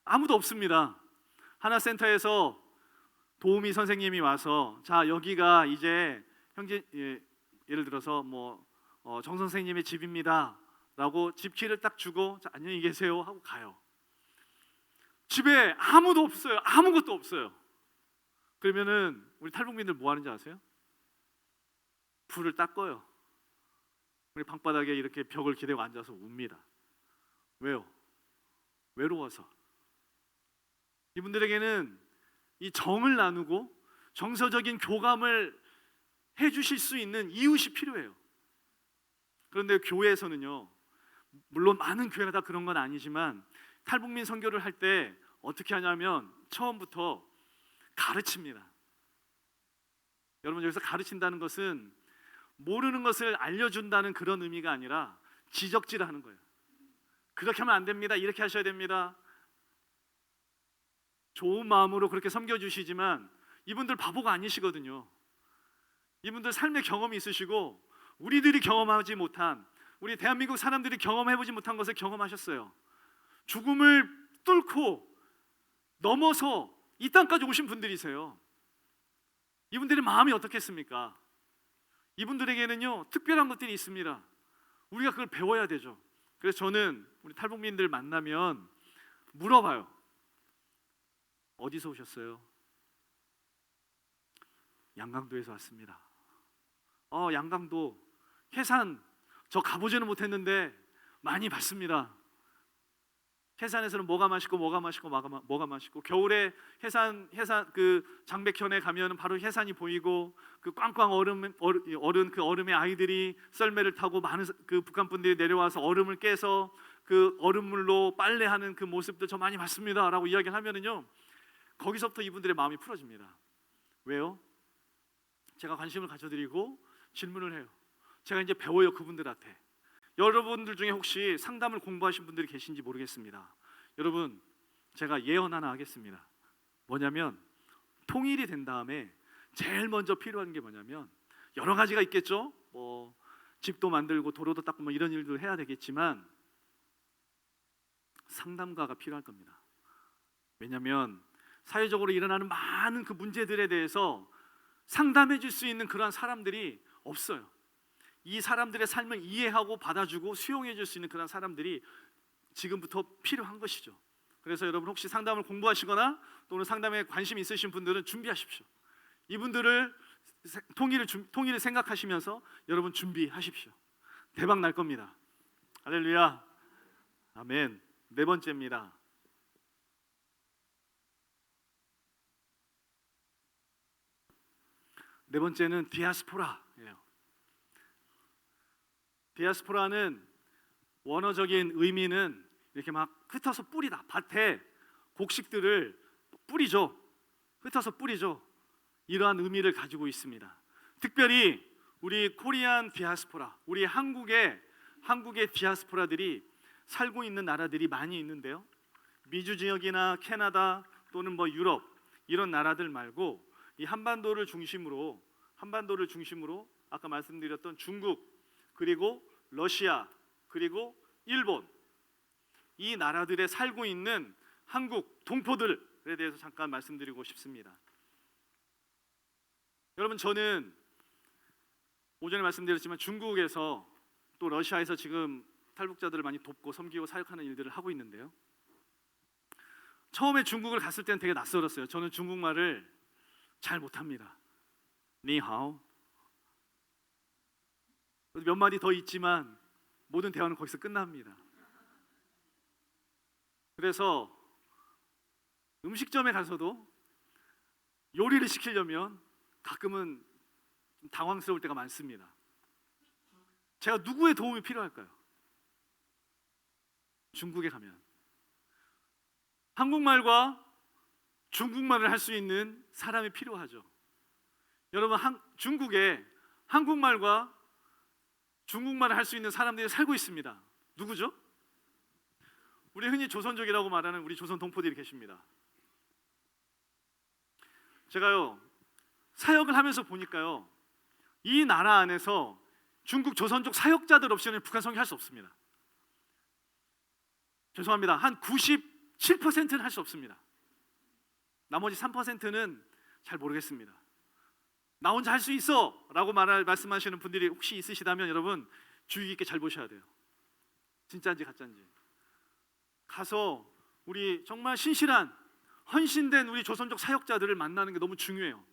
아무도 없습니다. 하나센터에서 도우미 선생님이 와서, 자, 여기가 이제 형제, 예를 들어서 정 선생님의 집입니다 라고 집키를 딱 주고, 자, 안녕히 계세요 하고 가요. 집에 아무도 없어요. 아무것도 없어요. 그러면은 우리 탈북민들 뭐 하는지 아세요? 불을 딱 꺼요. 우리 방바닥에 이렇게 벽을 기대고 앉아서 웁니다. 왜요? 외로워서. 이분들에게는 이 정을 나누고 정서적인 교감을 해주실 수 있는 이웃이 필요해요. 그런데 교회에서는요, 물론 많은 교회가 다 그런 건 아니지만 탈북민 선교를 할 때 어떻게 하냐면 처음부터 가르칩니다. 여러분, 여기서 가르친다는 것은 모르는 것을 알려준다는 그런 의미가 아니라 지적질을 하는 거예요. 그렇게 하면 안 됩니다. 이렇게 하셔야 됩니다. 좋은 마음으로 그렇게 섬겨주시지만 이분들 바보가 아니시거든요. 이분들 삶의 경험이 있으시고 우리들이 경험하지 못한, 우리 대한민국 사람들이 경험해보지 못한 것을 경험하셨어요. 죽음을 뚫고 넘어서 이 땅까지 오신 분들이세요. 이분들의 마음이 어떻겠습니까? 이분들에게는요 특별한 것들이 있습니다. 우리가 그걸 배워야 되죠. 그래서 저는 우리 탈북민들 만나면 물어봐요. 어디서 오셨어요? 양강도에서 왔습니다. 양강도 해산 저 가보지는 못했는데 많이 봤습니다. 해산에서는 뭐가 맛있고 뭐가 맛있고 겨울에 해산 그 장백현에 가면 바로 해산이 보이고 그 꽝꽝 얼은 그 얼음에 아이들이 썰매를 타고 많은 그 북한 분들이 내려와서 얼음을 깨서 그 얼음물로 빨래하는 그 모습들 저 많이 봤습니다라고 이야기를 하면은요 거기서부터 이분들의 마음이 풀어집니다. 왜요? 제가 관심을 가져드리고 질문을 해요. 제가 이제 배워요 그분들한테. 여러분들 중에 혹시 상담을 공부하신 분들이 계신지 모르겠습니다. 여러분 제가 예언 하나 하겠습니다. 뭐냐면 통일이 된 다음에 제일 먼저 필요한 게 뭐냐면 여러 가지가 있겠죠. 뭐 집도 만들고 도로도 닦고 뭐 이런 일도 해야 되겠지만 상담가가 필요할 겁니다. 왜냐하면 사회적으로 일어나는 많은 그 문제들에 대해서 상담해 줄 수 있는 그런 사람들이 없어요. 이 사람들의 삶을 이해하고 받아주고 수용해 줄 수 있는 그런 사람들이 지금부터 필요한 것이죠. 그래서 여러분 혹시 상담을 공부하시거나 또는 상담에 관심 있으신 분들은 준비하십시오. 이분들을 통일을 생각하시면서 여러분 준비하십시오. 대박 날 겁니다. 할렐루야. 아멘. 네 번째입니다. 네 번째는 디아스포라예요. 디아스포라는 원어적인 의미는 이렇게 막 흩어서 뿌리다. 밭에 곡식들을 뿌리죠. 흩어서 뿌리죠. 이러한 의미를 가지고 있습니다. 특별히 우리 코리안 디아스포라, 우리 한국의 디아스포라들이 살고 있는 나라들이 많이 있는데요. 미주 지역이나 캐나다 또는 뭐 유럽 이런 나라들 말고 이 한반도를 중심으로 아까 말씀드렸던 중국 그리고 러시아 그리고 일본 이 나라들에 살고 있는 한국 동포들에 대해서 잠깐 말씀드리고 싶습니다. 여러분 저는 오전에 말씀드렸지만 중국에서 또 러시아에서 지금 탈북자들을 많이 돕고 섬기고 사역하는 일들을 하고 있는데요. 처음에 중국을 갔을 때는 되게 낯설었어요. 저는 중국말을 잘 못합니다. 니하오 몇 마디 더 있지만 모든 대화는 거기서 끝납니다. 그래서 음식점에 가서도 요리를 시키려면 가끔은 당황스러울 때가 많습니다. 제가 누구의 도움이 필요할까요? 중국에 가면 한국말과 중국말을 할 수 있는 사람이 필요하죠. 여러분 중국에 한국말과 중국말을 할 수 있는 사람들이 살고 있습니다. 누구죠? 우리 흔히 조선족이라고 말하는 우리 조선 동포들이 계십니다. 제가요 사역을 하면서 보니까요 이 나라 안에서 중국 조선족 사역자들 없이는 북한 선교할 수 없습니다. 죄송합니다. 한 97%는 할 수 없습니다. 나머지 3%는 잘 모르겠습니다. 나 혼자 할 수 있어 라고 말씀하시는 분들이 혹시 있으시다면 여러분 주의 깊게 잘 보셔야 돼요. 진짜인지 가짜인지. 가서 우리 정말 신실한 헌신된 우리 조선족 사역자들을 만나는 게 너무 중요해요.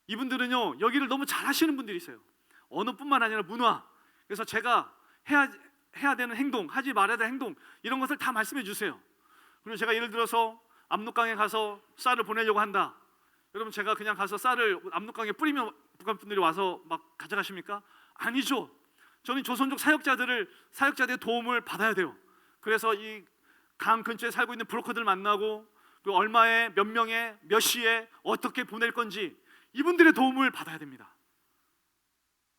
이분들은요 여기를 너무 잘하시는 분들이세요. 언어뿐만 아니라 문화. 그래서 제가 해야 되는 행동, 하지 말아야 될 행동 이런 것을 다 말씀해 주세요. 그리고 제가 예를 들어서 압록강에 가서 쌀을 보내려고 한다. 여러분 제가 그냥 가서 쌀을 압록강에 뿌리면 북한 분들이 와서 막 가져가십니까? 아니죠. 저는 조선족 사역자들의 도움을 받아야 돼요. 그래서 이 강 근처에 살고 있는 브로커들 만나고 그 얼마에 몇 명에 몇 시에 어떻게 보낼 건지 이분들의 도움을 받아야 됩니다.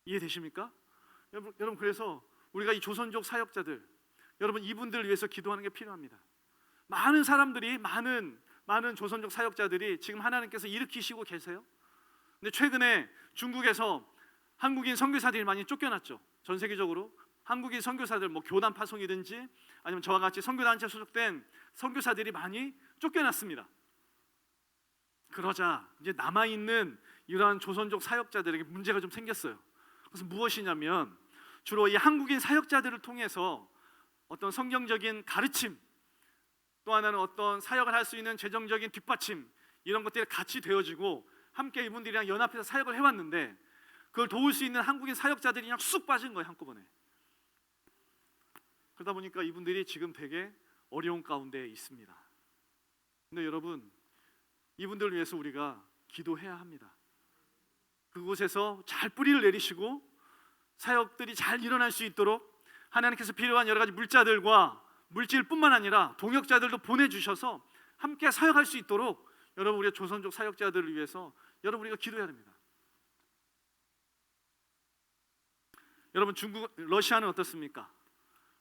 이해되십니까? 여러분 그래서 우리가 이 조선족 사역자들, 여러분 이분들을 위해서 기도하는 게 필요합니다. 많은 사람들이 많은 조선족 사역자들이 지금 하나님께서 일으키시고 계세요. 근데 최근에 중국에서 한국인 선교사들이 많이 쫓겨났죠. 전 세계적으로 한국인 선교사들, 뭐 교단 파송이든지 아니면 저와 같이 선교단체 소속된 선교사들이 많이 쫓겨났습니다. 그러자 이제 남아있는 이러한 조선족 사역자들에게 문제가 좀 생겼어요. 그래서 무엇이냐면 주로 이 한국인 사역자들을 통해서 어떤 성경적인 가르침, 또 하나는 어떤 사역을 할 수 있는 재정적인 뒷받침, 이런 것들이 같이 되어지고 함께 이분들이랑 연합해서 사역을 해왔는데 그걸 도울 수 있는 한국인 사역자들이 그냥 쑥 빠진 거예요, 한꺼번에. 그러다 보니까 이분들이 지금 되게 어려운 가운데 있습니다. 근데 여러분, 이분들을 위해서 우리가 기도해야 합니다. 그곳에서 잘 뿌리를 내리시고 사역들이 잘 일어날 수 있도록 하나님께서 필요한 여러 가지 물질뿐만 아니라 동역자들도 보내주셔서 함께 사역할 수 있도록 여러분, 우리가 조선족 사역자들을 위해서 여러분 우리가 기도해야 됩니다. 여러분, 러시아는 어떻습니까?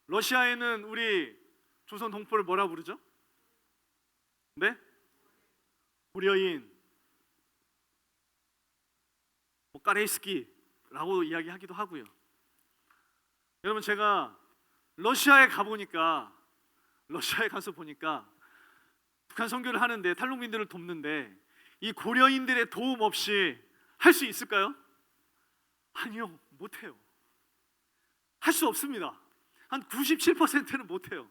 러시아에는 우리 조선 동포를 뭐라 부르죠? 네? 고려인, 까레이스키라고 이야기하기도 하고요. 여러분, 제가 러시아에 가서 보니까 북한 선교를 하는데 탈북민들을 돕는데 이 고려인들의 도움 없이 할 수 있을까요? 아니요, 못해요. 할 수 없습니다. 한 97%는 못해요.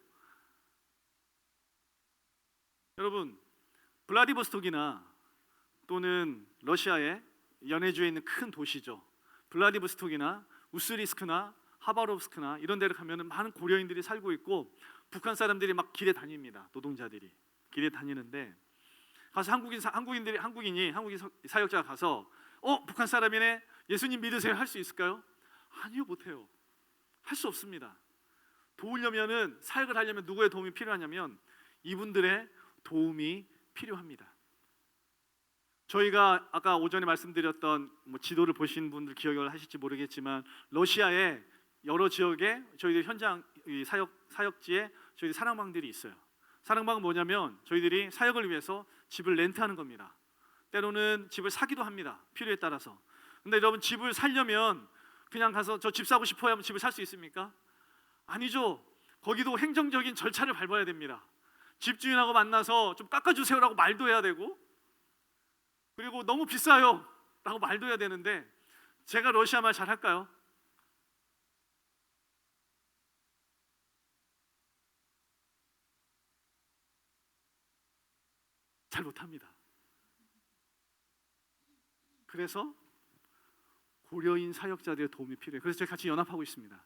여러분, 블라디보스톡이나 또는 러시아의 연해주에 있는 큰 도시죠. 블라디보스톡이나 우스리스크나 하바롭스크나 이런 데를 가면은 많은 고려인들이 살고 있고 북한 사람들이 막 길에 다닙니다. 노동자들이 길에 다니는데 가서 한국인 사역자가 가서 북한 사람이네, 예수님 믿으세요, 할 수 있을까요? 아니요, 못해요. 할 수 없습니다. 도우려면은, 사역을 하려면 누구의 도움이 필요하냐면 이분들의 도움이 필요합니다. 저희가 아까 오전에 말씀드렸던 지도를 보신 분들 기억을 하실지 모르겠지만 러시아의 여러 지역에 저희들 현장 사역지에 저희들 사랑방들이 있어요. 사랑방은 뭐냐면 저희들이 사역을 위해서 집을 렌트하는 겁니다. 때로는 집을 사기도 합니다. 필요에 따라서. 근데 여러분, 집을 살려면 그냥 가서 저 집 사고 싶어요 하면 집을 살 수 있습니까? 아니죠. 거기도 행정적인 절차를 밟아야 됩니다. 집주인하고 만나서 좀 깎아주세요라고 말도 해야 되고, 그리고 너무 비싸요 라고 말도 해야 되는데 제가 러시아 말 잘할까요? 잘 못합니다. 그래서 고려인 사역자들의 도움이 필요해요. 그래서 제가 같이 연합하고 있습니다.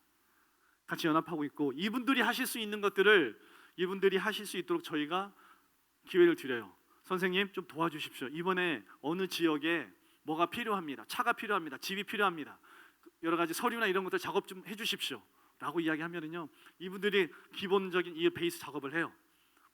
같이 연합하고 있고 이분들이 하실 수 있는 것들을 이분들이 하실 수 있도록 저희가 기회를 드려요. 선생님 좀 도와주십시오. 이번에 어느 지역에 뭐가 필요합니다. 차가 필요합니다. 집이 필요합니다. 여러 가지 서류나 이런 것들 작업 좀 해주십시오 라고 이야기하면은요, 이분들이 기본적인 이 베이스 작업을 해요.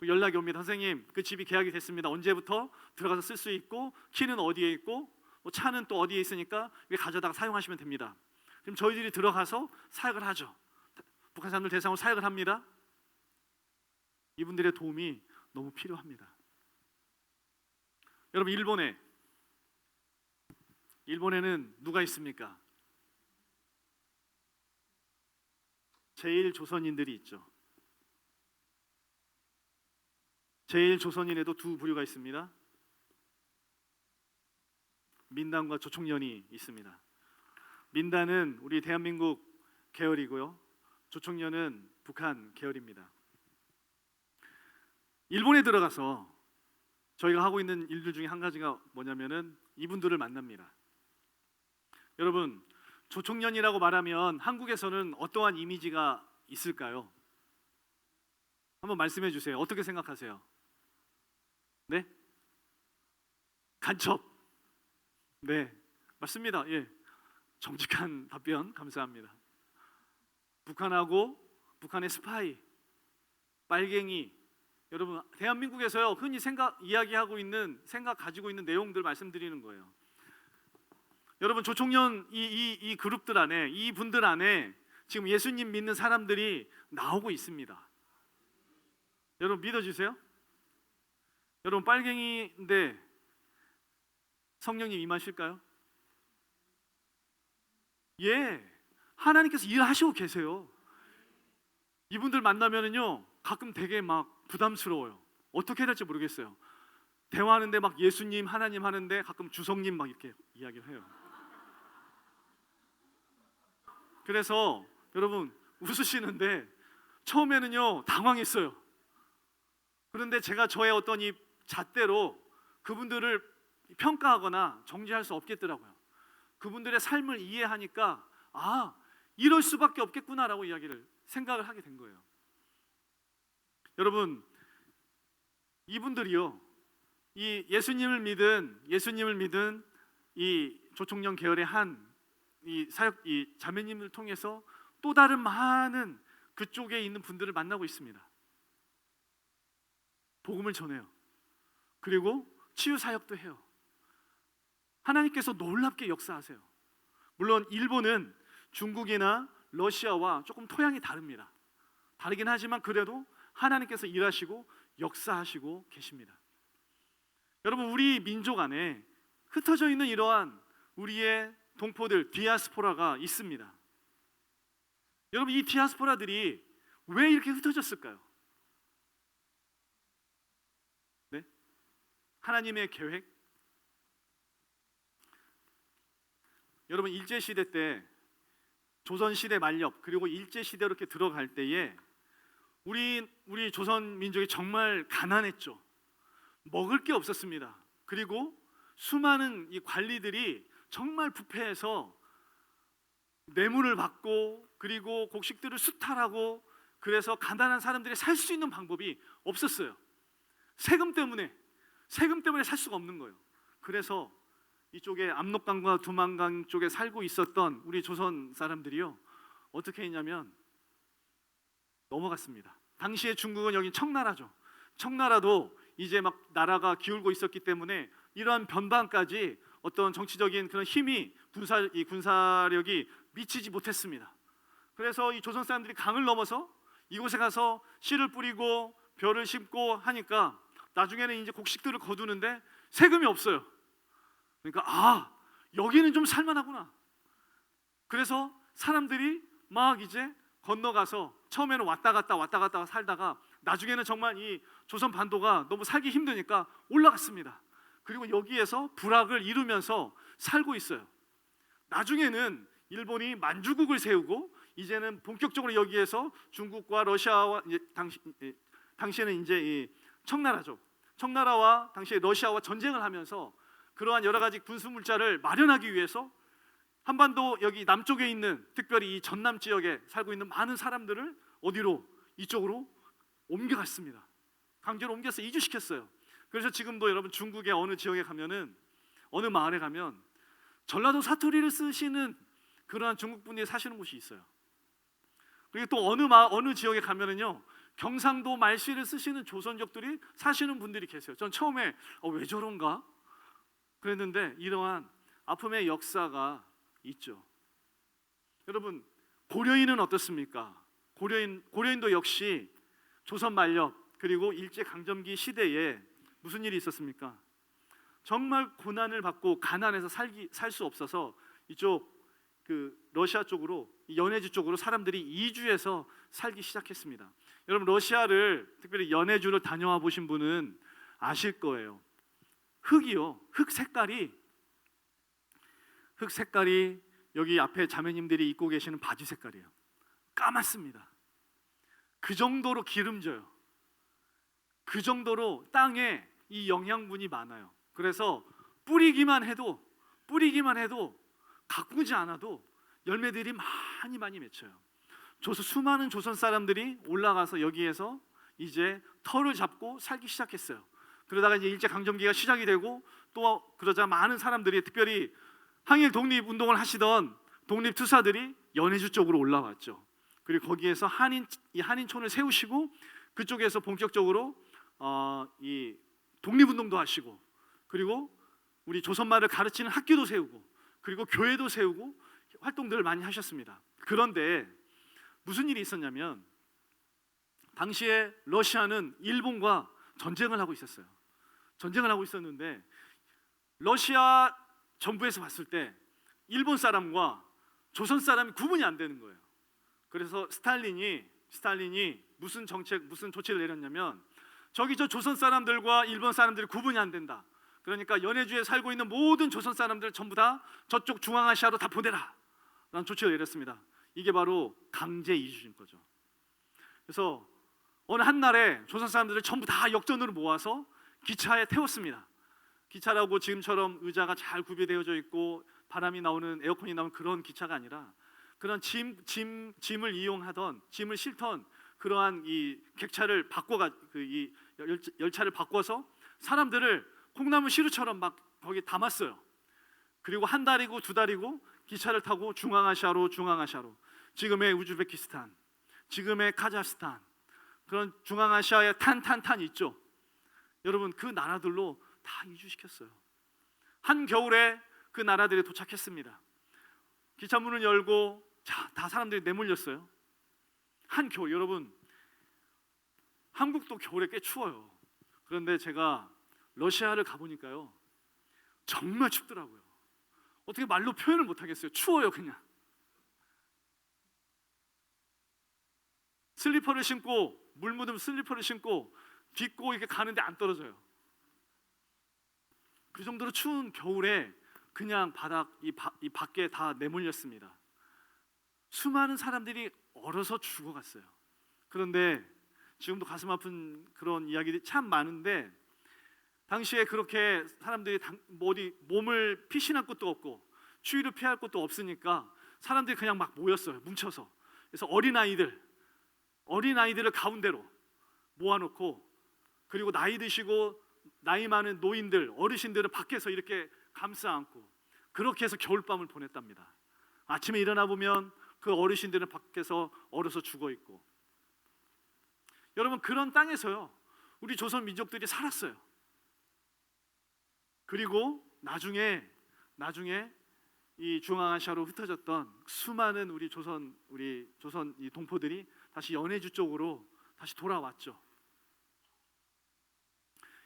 연락이 옵니다. 선생님, 그 집이 계약이 됐습니다. 언제부터 들어가서 쓸 수 있고, 키는 어디에 있고, 차는 또 어디에 있으니까 가져다가 사용하시면 됩니다. 그럼 저희들이 들어가서 사역을 하죠. 북한 사람들 대상으로 사역을 합니다. 이분들의 도움이 너무 필요합니다. 여러분, 일본에는 누가 있습니까? 제일조선인들이 있죠. 제일조선인에도 두 부류가 있습니다. 민단과 조총련이 있습니다. 민단은 우리 대한민국 계열이고요, 조총련은 북한 계열입니다. 일본에 들어가서 저희가 하고 있는 일들 중에 한 가지가 뭐냐면은 이분들을 만납니다. 여러분, 조총련이라고 말하면 한국에서는 어떠한 이미지가 있을까요? 한번 말씀해 주세요. 어떻게 생각하세요? 네? 간첩. 네, 맞습니다. 예, 정직한 답변 감사합니다. 북한하고 북한의 스파이, 빨갱이. 여러분, 대한민국에서요 흔히 이야기하고 있는 생각 가지고 있는 내용들 말씀드리는 거예요. 여러분 조총련 이 그룹들 안에, 이 분들 안에 지금 예수님 믿는 사람들이 나오고 있습니다. 여러분 믿어주세요. 여러분 빨갱이인데 성령님 임하실까요? 예, 하나님께서 일하시고 계세요. 이분들 만나면은요 가끔 되게 막 부담스러워요. 어떻게 해야 될지 모르겠어요. 대화하는데 막 예수님, 하나님 하는데 가끔 주성님 막 이렇게 이야기를 해요. 그래서 여러분 웃으시는데 처음에는요 당황했어요. 그런데 제가 저의 어떤 이 잣대로 그분들을 평가하거나 정죄할 수 없겠더라고요. 그분들의 삶을 이해하니까 아, 이럴 수밖에 없겠구나라고 생각을 하게 된 거예요. 여러분 이분들이요 이 예수님을 믿은 이 조총련 계열의 이 자매님을 통해서 또 다른 많은 그쪽에 있는 분들을 만나고 있습니다. 복음을 전해요. 그리고 치유 사역도 해요. 하나님께서 놀랍게 역사하세요. 물론 일본은 중국이나 러시아와 조금 토양이 다릅니다. 다르긴 하지만 그래도 하나님께서 일하시고 역사하시고 계십니다. 여러분 우리 민족 안에 흩어져 있는 이러한 우리의 동포들 디아스포라가 있습니다. 여러분 이 디아스포라들이 왜 이렇게 흩어졌을까요? 네? 하나님의 계획? 여러분 일제시대 때 조선시대 만렵 그리고 일제시대로 이렇게 들어갈 때에 우리 조선 민족이 정말 가난했죠. 먹을 게 없었습니다. 그리고 수많은 이 관리들이 정말 부패해서 뇌물을 받고 그리고 곡식들을 수탈하고 그래서 가난한 사람들이 살 수 있는 방법이 없었어요. 세금 때문에 살 수가 없는 거예요. 그래서 이쪽에 압록강과 두만강 쪽에 살고 있었던 우리 조선 사람들이요 어떻게 했냐면 넘어갔습니다. 당시에 중국은 여기 청나라죠. 청나라도 이제 막 나라가 기울고 있었기 때문에 이러한 변방까지 어떤 정치적인 그런 힘이 군사력이 미치지 못했습니다. 그래서 이 조선 사람들이 강을 넘어서 이곳에 가서 씨를 뿌리고 벼를 심고 하니까 나중에는 이제 곡식들을 거두는데 세금이 없어요. 그러니까 아 여기는 좀 살만하구나. 그래서 사람들이 막 이제 건너가서 처음에는 왔다 갔다 살다가 나중에는 정말 이 조선 반도가 너무 살기 힘드니까 올라갔습니다. 그리고 여기에서 부락을 이루면서 살고 있어요. 나중에는 일본이 만주국을 세우고 이제는 본격적으로 여기에서 중국과 러시아와 당시에는 이제 이 청나라죠. 청나라와 당시에 러시아와 전쟁을 하면서 그러한 여러 가지 군수 물자를 마련하기 위해서 한반도 여기 남쪽에 있는 특별히 이 전남 지역에 살고 있는 많은 사람들을 어디로 이쪽으로 옮겨갔습니다. 강제로 옮겨서 이주시켰어요. 그래서 지금도 여러분 중국의 어느 지역에 가면은 어느 마을에 가면 전라도 사투리를 쓰시는 그러한 중국 분들이 사시는 곳이 있어요. 그리고 또 어느 지역에 가면은요 경상도 말씨를 쓰시는 조선족들이 사시는 분들이 계세요. 전 처음에 왜 저런가 그랬는데 이러한 아픔의 역사가 있죠. 여러분 고려인은 어떻습니까? 고려인도 역시 조선 만렵 그리고 일제 강점기 시대에 무슨 일이 있었습니까? 정말 고난을 받고 가난해서 살 수 없어서 이쪽 그 러시아 쪽으로 연해주 쪽으로 사람들이 이주해서 살기 시작했습니다. 여러분 러시아를 특별히 연해주를 다녀와 보신 분은 아실 거예요. 흙 색깔이 여기 앞에 자매님들이 입고 계시는 바지 색깔이에요. 까맣습니다. 그 정도로 기름져요. 그 정도로 땅에 이 영양분이 많아요. 그래서 뿌리기만 해도 가꾸지 않아도 열매들이 많이 맺혀요. 수많은 조선 사람들이 올라가서 여기에서 이제 터를 잡고 살기 시작했어요. 그러다가 이제 일제 강점기가 시작이 되고 또 그러자 많은 사람들이 특별히 항일 독립 운동을 하시던 독립 투사들이 연해주 쪽으로 올라왔죠. 그리고 거기에서 한인촌을 세우시고 그쪽에서 본격적으로 이 독립운동도 하시고 그리고 우리 조선말을 가르치는 학교도 세우고 그리고 교회도 세우고 활동들을 많이 하셨습니다. 그런데 무슨 일이 있었냐면 당시에 러시아는 일본과 전쟁을 하고 있었어요. 전쟁을 하고 있었는데 러시아 정부에서 봤을 때 일본 사람과 조선 사람이 구분이 안 되는 거예요. 그래서 스탈린이 무슨 조치를 내렸냐면 저기 저 조선 사람들과 일본 사람들이 구분이 안 된다. 그러니까 연해주에 살고 있는 모든 조선 사람들 전부 다 저쪽 중앙아시아로 다 보내라 라는 조치를 내렸습니다. 이게 바로 강제 이주인 거죠. 그래서 어느 한날에 조선 사람들을 전부 다 역전으로 모아서 기차에 태웠습니다. 기차라고 지금처럼 의자가 잘 구비되어져 있고 바람이 나오는 에어컨이 나오는 그런 기차가 아니라 그런 짐을 이용하던 짐을 싣던 그러한 이 객차를 이 열차를 바꿔서 사람들을 콩나물 시루처럼 막 거기 담았어요. 그리고 한 달이고 두 달이고 기차를 타고 중앙아시아로 지금의 우즈베키스탄, 지금의 카자흐스탄 그런 중앙아시아의 탄 있죠. 여러분 그 나라들로 다 이주시켰어요. 한 겨울에 그 나라들이 도착했습니다. 기차 문을 열고 다 사람들이 내몰렸어요. 한 겨울 여러분 한국도 겨울에 꽤 추워요. 그런데 제가 러시아를 가보니까요 정말 춥더라고요. 어떻게 말로 표현을 못하겠어요. 추워요 그냥. 슬리퍼를 신고 물 묻은 슬리퍼를 신고 딛고 이렇게 가는데 안 떨어져요. 그 정도로 추운 겨울에 그냥 이 밖에 다 내몰렸습니다. 수많은 사람들이 얼어서 죽어갔어요. 그런데 지금도 가슴 아픈 그런 이야기들이 참 많은데 당시에 그렇게 사람들이 어디 몸을 피신할 곳도 없고 추위를 피할 곳도 없으니까 사람들이 그냥 막 모였어요. 뭉쳐서. 그래서 어린아이들을 가운데로 모아놓고 그리고 나이 드시고 나이 많은 노인들, 어르신들은 밖에서 이렇게 감싸 안고 그렇게 해서 겨울밤을 보냈답니다. 아침에 일어나 보면 그 어르신들은 밖에서 얼어서 죽어 있고 여러분 그런 땅에서요 우리 조선 민족들이 살았어요. 그리고 나중에 이 중앙아시아로 흩어졌던 수많은 우리 조선 이 동포들이 다시 연해주 쪽으로 다시 돌아왔죠.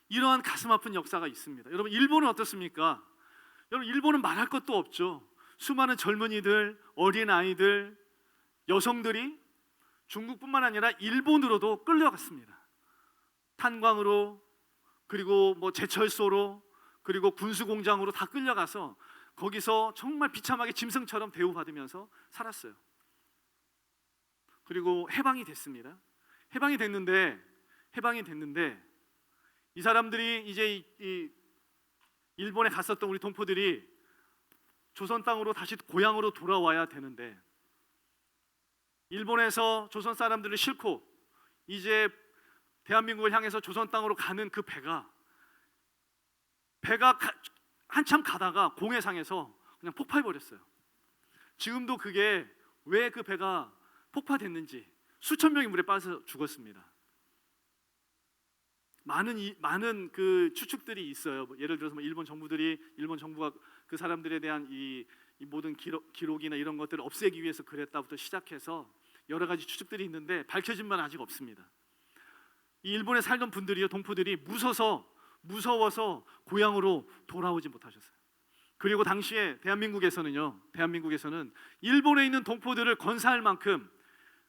이러한 가슴 아픈 역사가 있습니다. 여러분 일본은 어떻습니까? 여러분 일본은 말할 것도 없죠. 수많은 젊은이들, 어린 아이들, 여성들이 중국뿐만 아니라 일본으로도 끌려갔습니다. 탄광으로 그리고 뭐 제철소로 그리고 군수공장으로 다 끌려가서 거기서 정말 비참하게 짐승처럼 대우받으면서 살았어요. 그리고 해방이 됐습니다. 해방이 됐는데 이 사람들이 이제 이 일본에 갔었던 우리 동포들이 조선 땅으로 다시 고향으로 돌아와야 되는데 일본에서 조선 사람들을 싣고 이제 대한민국을 향해서 조선 땅으로 가는 그 배가 한참 가다가 공해상에서 그냥 폭파해 버렸어요. 지금도 그게 왜 그 배가 폭파됐는지 수천 명이 물에 빠져 죽었습니다. 많은 그 추측들이 있어요. 예를 들어서 일본 정부가 그 사람들에 대한 이 모든 기록이나 이런 것들을 없애기 위해서 그랬다부터 시작해서 여러 가지 추측들이 있는데 밝혀진 바는 아직 없습니다. 이 일본에 살던 분들이요 동포들이 무서워서 고향으로 돌아오지 못하셨어요. 그리고 당시에 대한민국에서는 일본에 있는 동포들을 건사할 만큼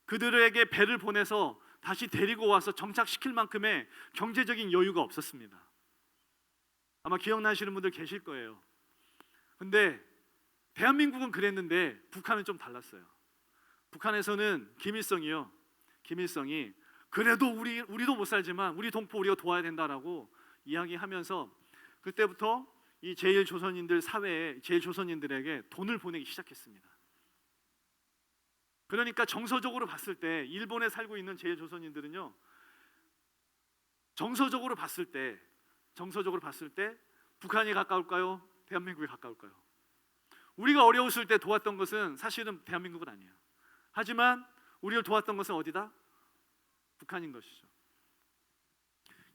그들에게 배를 보내서 다시 데리고 와서 정착시킬 만큼의 경제적인 여유가 없었습니다. 아마 기억나시는 분들 계실 거예요. 근데 대한민국은 그랬는데 북한은 좀 달랐어요. 북한에서는 김일성이 그래도 우리도 못 살지만 우리 동포 우리가 도와야 된다라고 이야기하면서 그때부터 이 제일 조선인들 사회에 제일 조선인들에게 돈을 보내기 시작했습니다. 그러니까 정서적으로 봤을 때 일본에 살고 있는 제일 조선인들은요 정서적으로 봤을 때 북한이 가까울까요? 대한민국이 가까울까요? 우리가 어려웠을 때 도왔던 것은 사실은 대한민국은 아니에요. 하지만 우리를 도왔던 것은 어디다? 북한인 것이죠.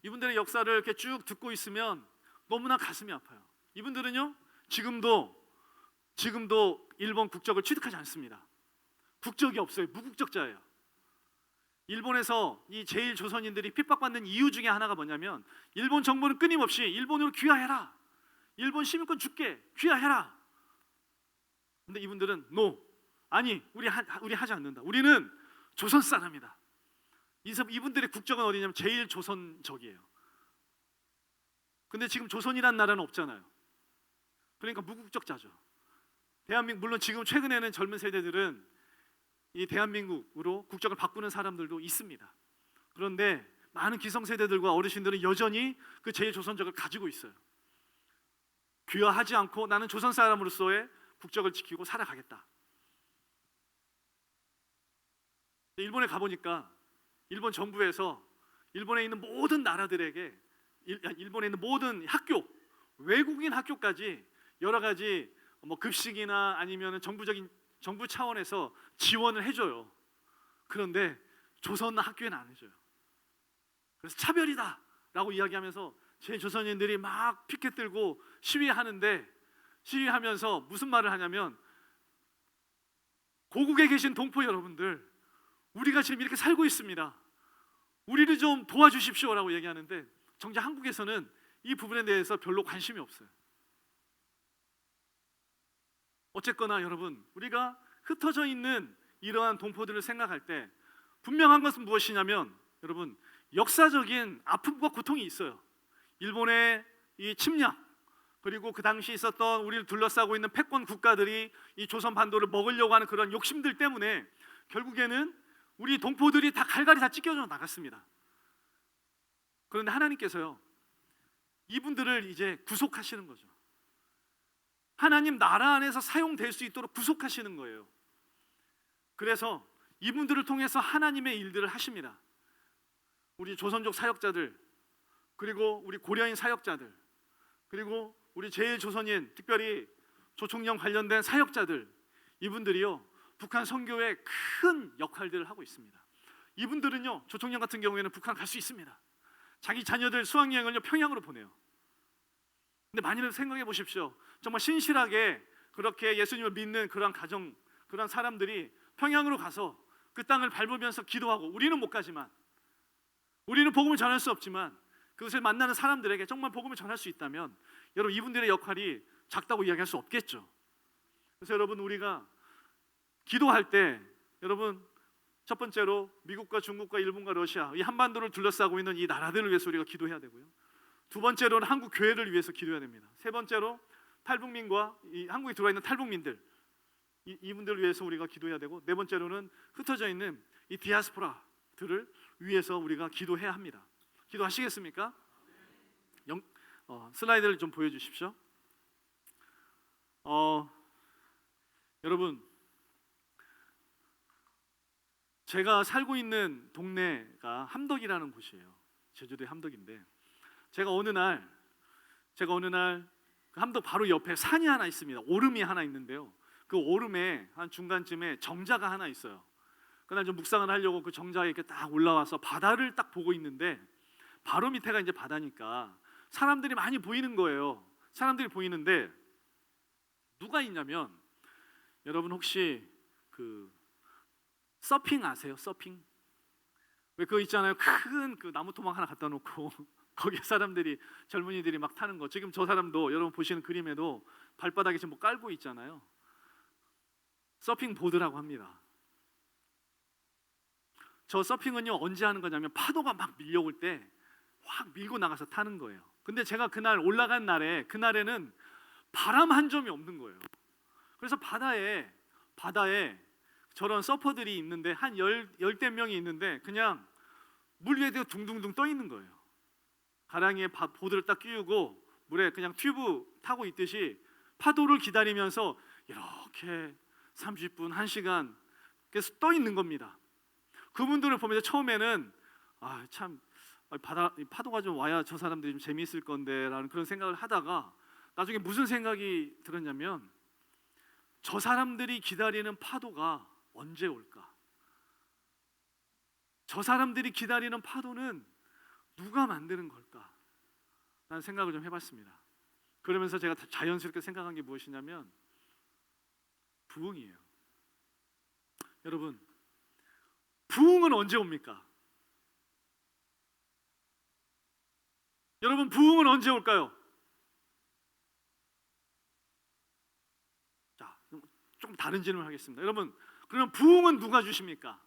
이분들의 역사를 이렇게 쭉 듣고 있으면 너무나 가슴이 아파요. 이분들은요 지금도 지금도 일본 국적을 취득하지 않습니다. 국적이 없어요. 무국적자예요. 일본에서 이 제일 조선인들이 핍박받는 이유 중에 하나가 뭐냐면 일본 정부는 끊임없이 일본으로 귀화해라, 일본 시민권 줄게, 귀화해라. 근데 이분들은 노, 아니 우리 하지 않는다. 우리는 조선 사람이다. 이분들의 국적은 어디냐면 제일 조선적이에요. 근데 지금 조선이란 나라는 없잖아요. 그러니까 무국적자죠. 대한민국, 물론 지금 최근에는 젊은 세대들은 이 대한민국으로 국적을 바꾸는 사람들도 있습니다. 그런데 많은 기성세대들과 어르신들은 여전히 그 제1조선적을 가지고 있어요. 귀화하지 않고 나는 조선 사람으로서의 국적을 지키고 살아가겠다. 일본에 가보니까 일본 정부에서 일본에 있는 모든 나라들에게, 일본에 있는 모든 학교, 외국인 학교까지 여러 가지 뭐 급식이나 아니면 정부 차원에서 지원을 해줘요. 그런데 조선 학교에는 안 해줘요. 그래서 차별이다라고 이야기하면서 제 조선인들이 막 피켓 들고 시위하면서 무슨 말을 하냐면, 고국에 계신 동포 여러분들, 우리가 지금 이렇게 살고 있습니다. 우리를 좀 도와주십시오라고 얘기하는데 정작 한국에서는 이 부분에 대해서 별로 관심이 없어요. 어쨌거나 여러분, 우리가 흩어져 있는 이러한 동포들을 생각할 때 분명한 것은 무엇이냐면, 여러분, 역사적인 아픔과 고통이 있어요. 일본의 이 침략, 그리고 그 당시 있었던 우리를 둘러싸고 있는 패권 국가들이 이 조선 반도를 먹으려고 하는 그런 욕심들 때문에 결국에는 우리 동포들이 다 갈갈이 다 찢겨져 나갔습니다. 그런데 하나님께서요, 이분들을 이제 구속하시는 거죠. 하나님 나라 안에서 사용될 수 있도록 구속하시는 거예요. 그래서 이분들을 통해서 하나님의 일들을 하십니다. 우리 조선족 사역자들, 그리고 우리 고려인 사역자들, 그리고 우리 제1조선인, 특별히 조총련 관련된 사역자들, 이분들이요 북한 선교에 큰 역할들을 하고 있습니다. 이분들은요, 조총련 같은 경우에는 북한 갈 수 있습니다. 자기 자녀들 수학여행을요 평양으로 보내요. 근데 많이들 생각해 보십시오. 정말 신실하게 그렇게 예수님을 믿는 그런 가정, 그런 사람들이 평양으로 가서 그 땅을 밟으면서 기도하고, 우리는 못 가지만, 우리는 복음을 전할 수 없지만 그것을 만나는 사람들에게 정말 복음을 전할 수 있다면, 여러분, 이분들의 역할이 작다고 이야기할 수 없겠죠. 그래서 여러분, 우리가 기도할 때, 여러분, 첫 번째로 미국과 중국과 일본과 러시아, 이 한반도를 둘러싸고 있는 이 나라들을 위해서 우리가 기도해야 되고요. 두 번째로는 한국 교회를 위해서 기도해야 됩니다. 세 번째로 탈북민과 이 한국에 들어와 있는 탈북민들, 이분들을 위해서 우리가 기도해야 되고, 네 번째로는 흩어져 있는 이 디아스포라들을 위해서 우리가 기도해야 합니다. 기도하시겠습니까? 슬라이드를 좀 보여주십시오. 여러분, 제가 살고 있는 동네가 함덕이라는 곳이에요. 제주도의 함덕인데, 제가 어느 날 그 함덕 바로 옆에 산이 하나 있습니다. 오름이 하나 있는데요, 그 오름에 한 중간쯤에 정자가 하나 있어요. 그날 좀 묵상을 하려고 그 정자에 이렇게 딱 올라와서 바다를 딱 보고 있는데, 바로 밑에가 이제 바다니까 사람들이 많이 보이는 거예요. 사람들이 보이는데 누가 있냐면, 여러분 혹시 그 서핑 아세요? 서핑? 왜 그거 있잖아요. 큰 그 나무 토막 하나 갖다 놓고 거기에 사람들이, 젊은이들이 막 타는 거. 지금 저 사람도 여러분 보시는 그림에도 발바닥에 지금 뭐 깔고 있잖아요. 서핑 보드라고 합니다. 저 서핑은요 언제 하는 거냐면, 파도가 막 밀려올 때 확 밀고 나가서 타는 거예요. 근데 제가 그날 올라간 날에, 그날에는 바람 한 점이 없는 거예요. 그래서 바다에 저런 서퍼들이 있는데 한 열댓 명이 있는데 그냥 물 위에 둥둥둥 떠 있는 거예요. 가랑이에 보드를 딱 끼우고 물에 그냥 튜브 타고 있듯이 파도를 기다리면서 이렇게 30분, 1시간 계속 떠 있는 겁니다. 그분들을 보면서 처음에는 참 파도가 좀 와야 저 사람들이 좀 재미있을 건데 라는 그런 생각을 하다가, 나중에 무슨 생각이 들었냐면, 저 사람들이 기다리는 파도가 언제 올까? 저 사람들이 기다리는 파도는 누가 만드는 걸까? 라는 생각을 좀 해봤습니다. 그러면서 제가 자연스럽게 생각한 게 무엇이냐면, 부흥이에요. 여러분, 부흥은 언제 옵니까? 여러분, 부흥은 언제 올까요? 자, 좀 다른 질문을 하겠습니다. 여러분, 그러면 부흥은 누가 주십니까?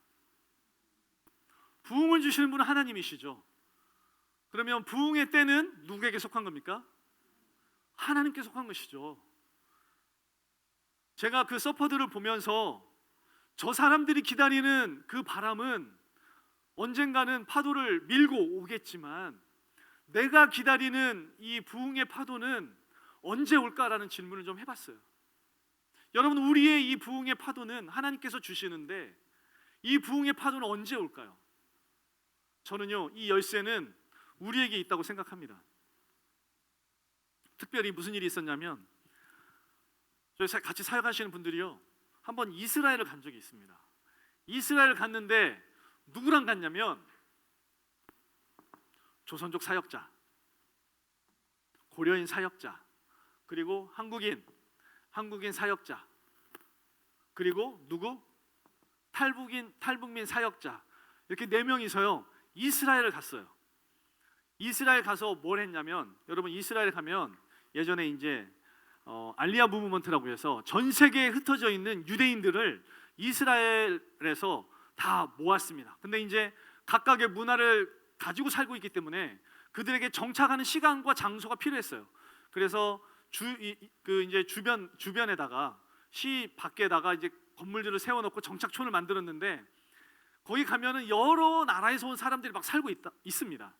부흥을 주시는 분은 하나님이시죠. 그러면 부흥의 때는 누구에게 속한 겁니까? 하나님께 속한 것이죠. 제가 그 서퍼들을 보면서 저 사람들이 기다리는 그 바람은 언젠가는 파도를 밀고 오겠지만 내가 기다리는 이 부흥의 파도는 언제 올까라는 질문을 좀 해봤어요. 여러분, 우리의 이 부흥의 파도는 하나님께서 주시는데 이 부흥의 파도는 언제 올까요? 저는요, 이 열쇠는 우리에게 있다고 생각합니다. 특별히 무슨 일이 있었냐면 저희 같이 사역하시는 분들이요, 한번 이스라엘을 간 적이 있습니다. 이스라엘을 갔는데 누구랑 갔냐면 조선족 사역자, 고려인 사역자, 그리고 한국인 사역자, 그리고 누구? 탈북민 사역자, 이렇게 4명이서요 이스라엘을 갔어요. 이스라엘 가서 뭘 했냐면, 여러분 이스라엘 가면 예전에 이제 알리아 무브먼트라고 해서 전 세계에 흩어져 있는 유대인들을 이스라엘에서 다 모았습니다. 근데 이제 각각의 문화를 가지고 살고 있기 때문에 그들에게 정착하는 시간과 장소가 필요했어요. 그래서 이제 주변에다가 시 밖에다가 이제 건물들을 세워놓고 정착촌을 만들었는데 거기 가면은 여러 나라에서 온 사람들이 막 살고 있습니다.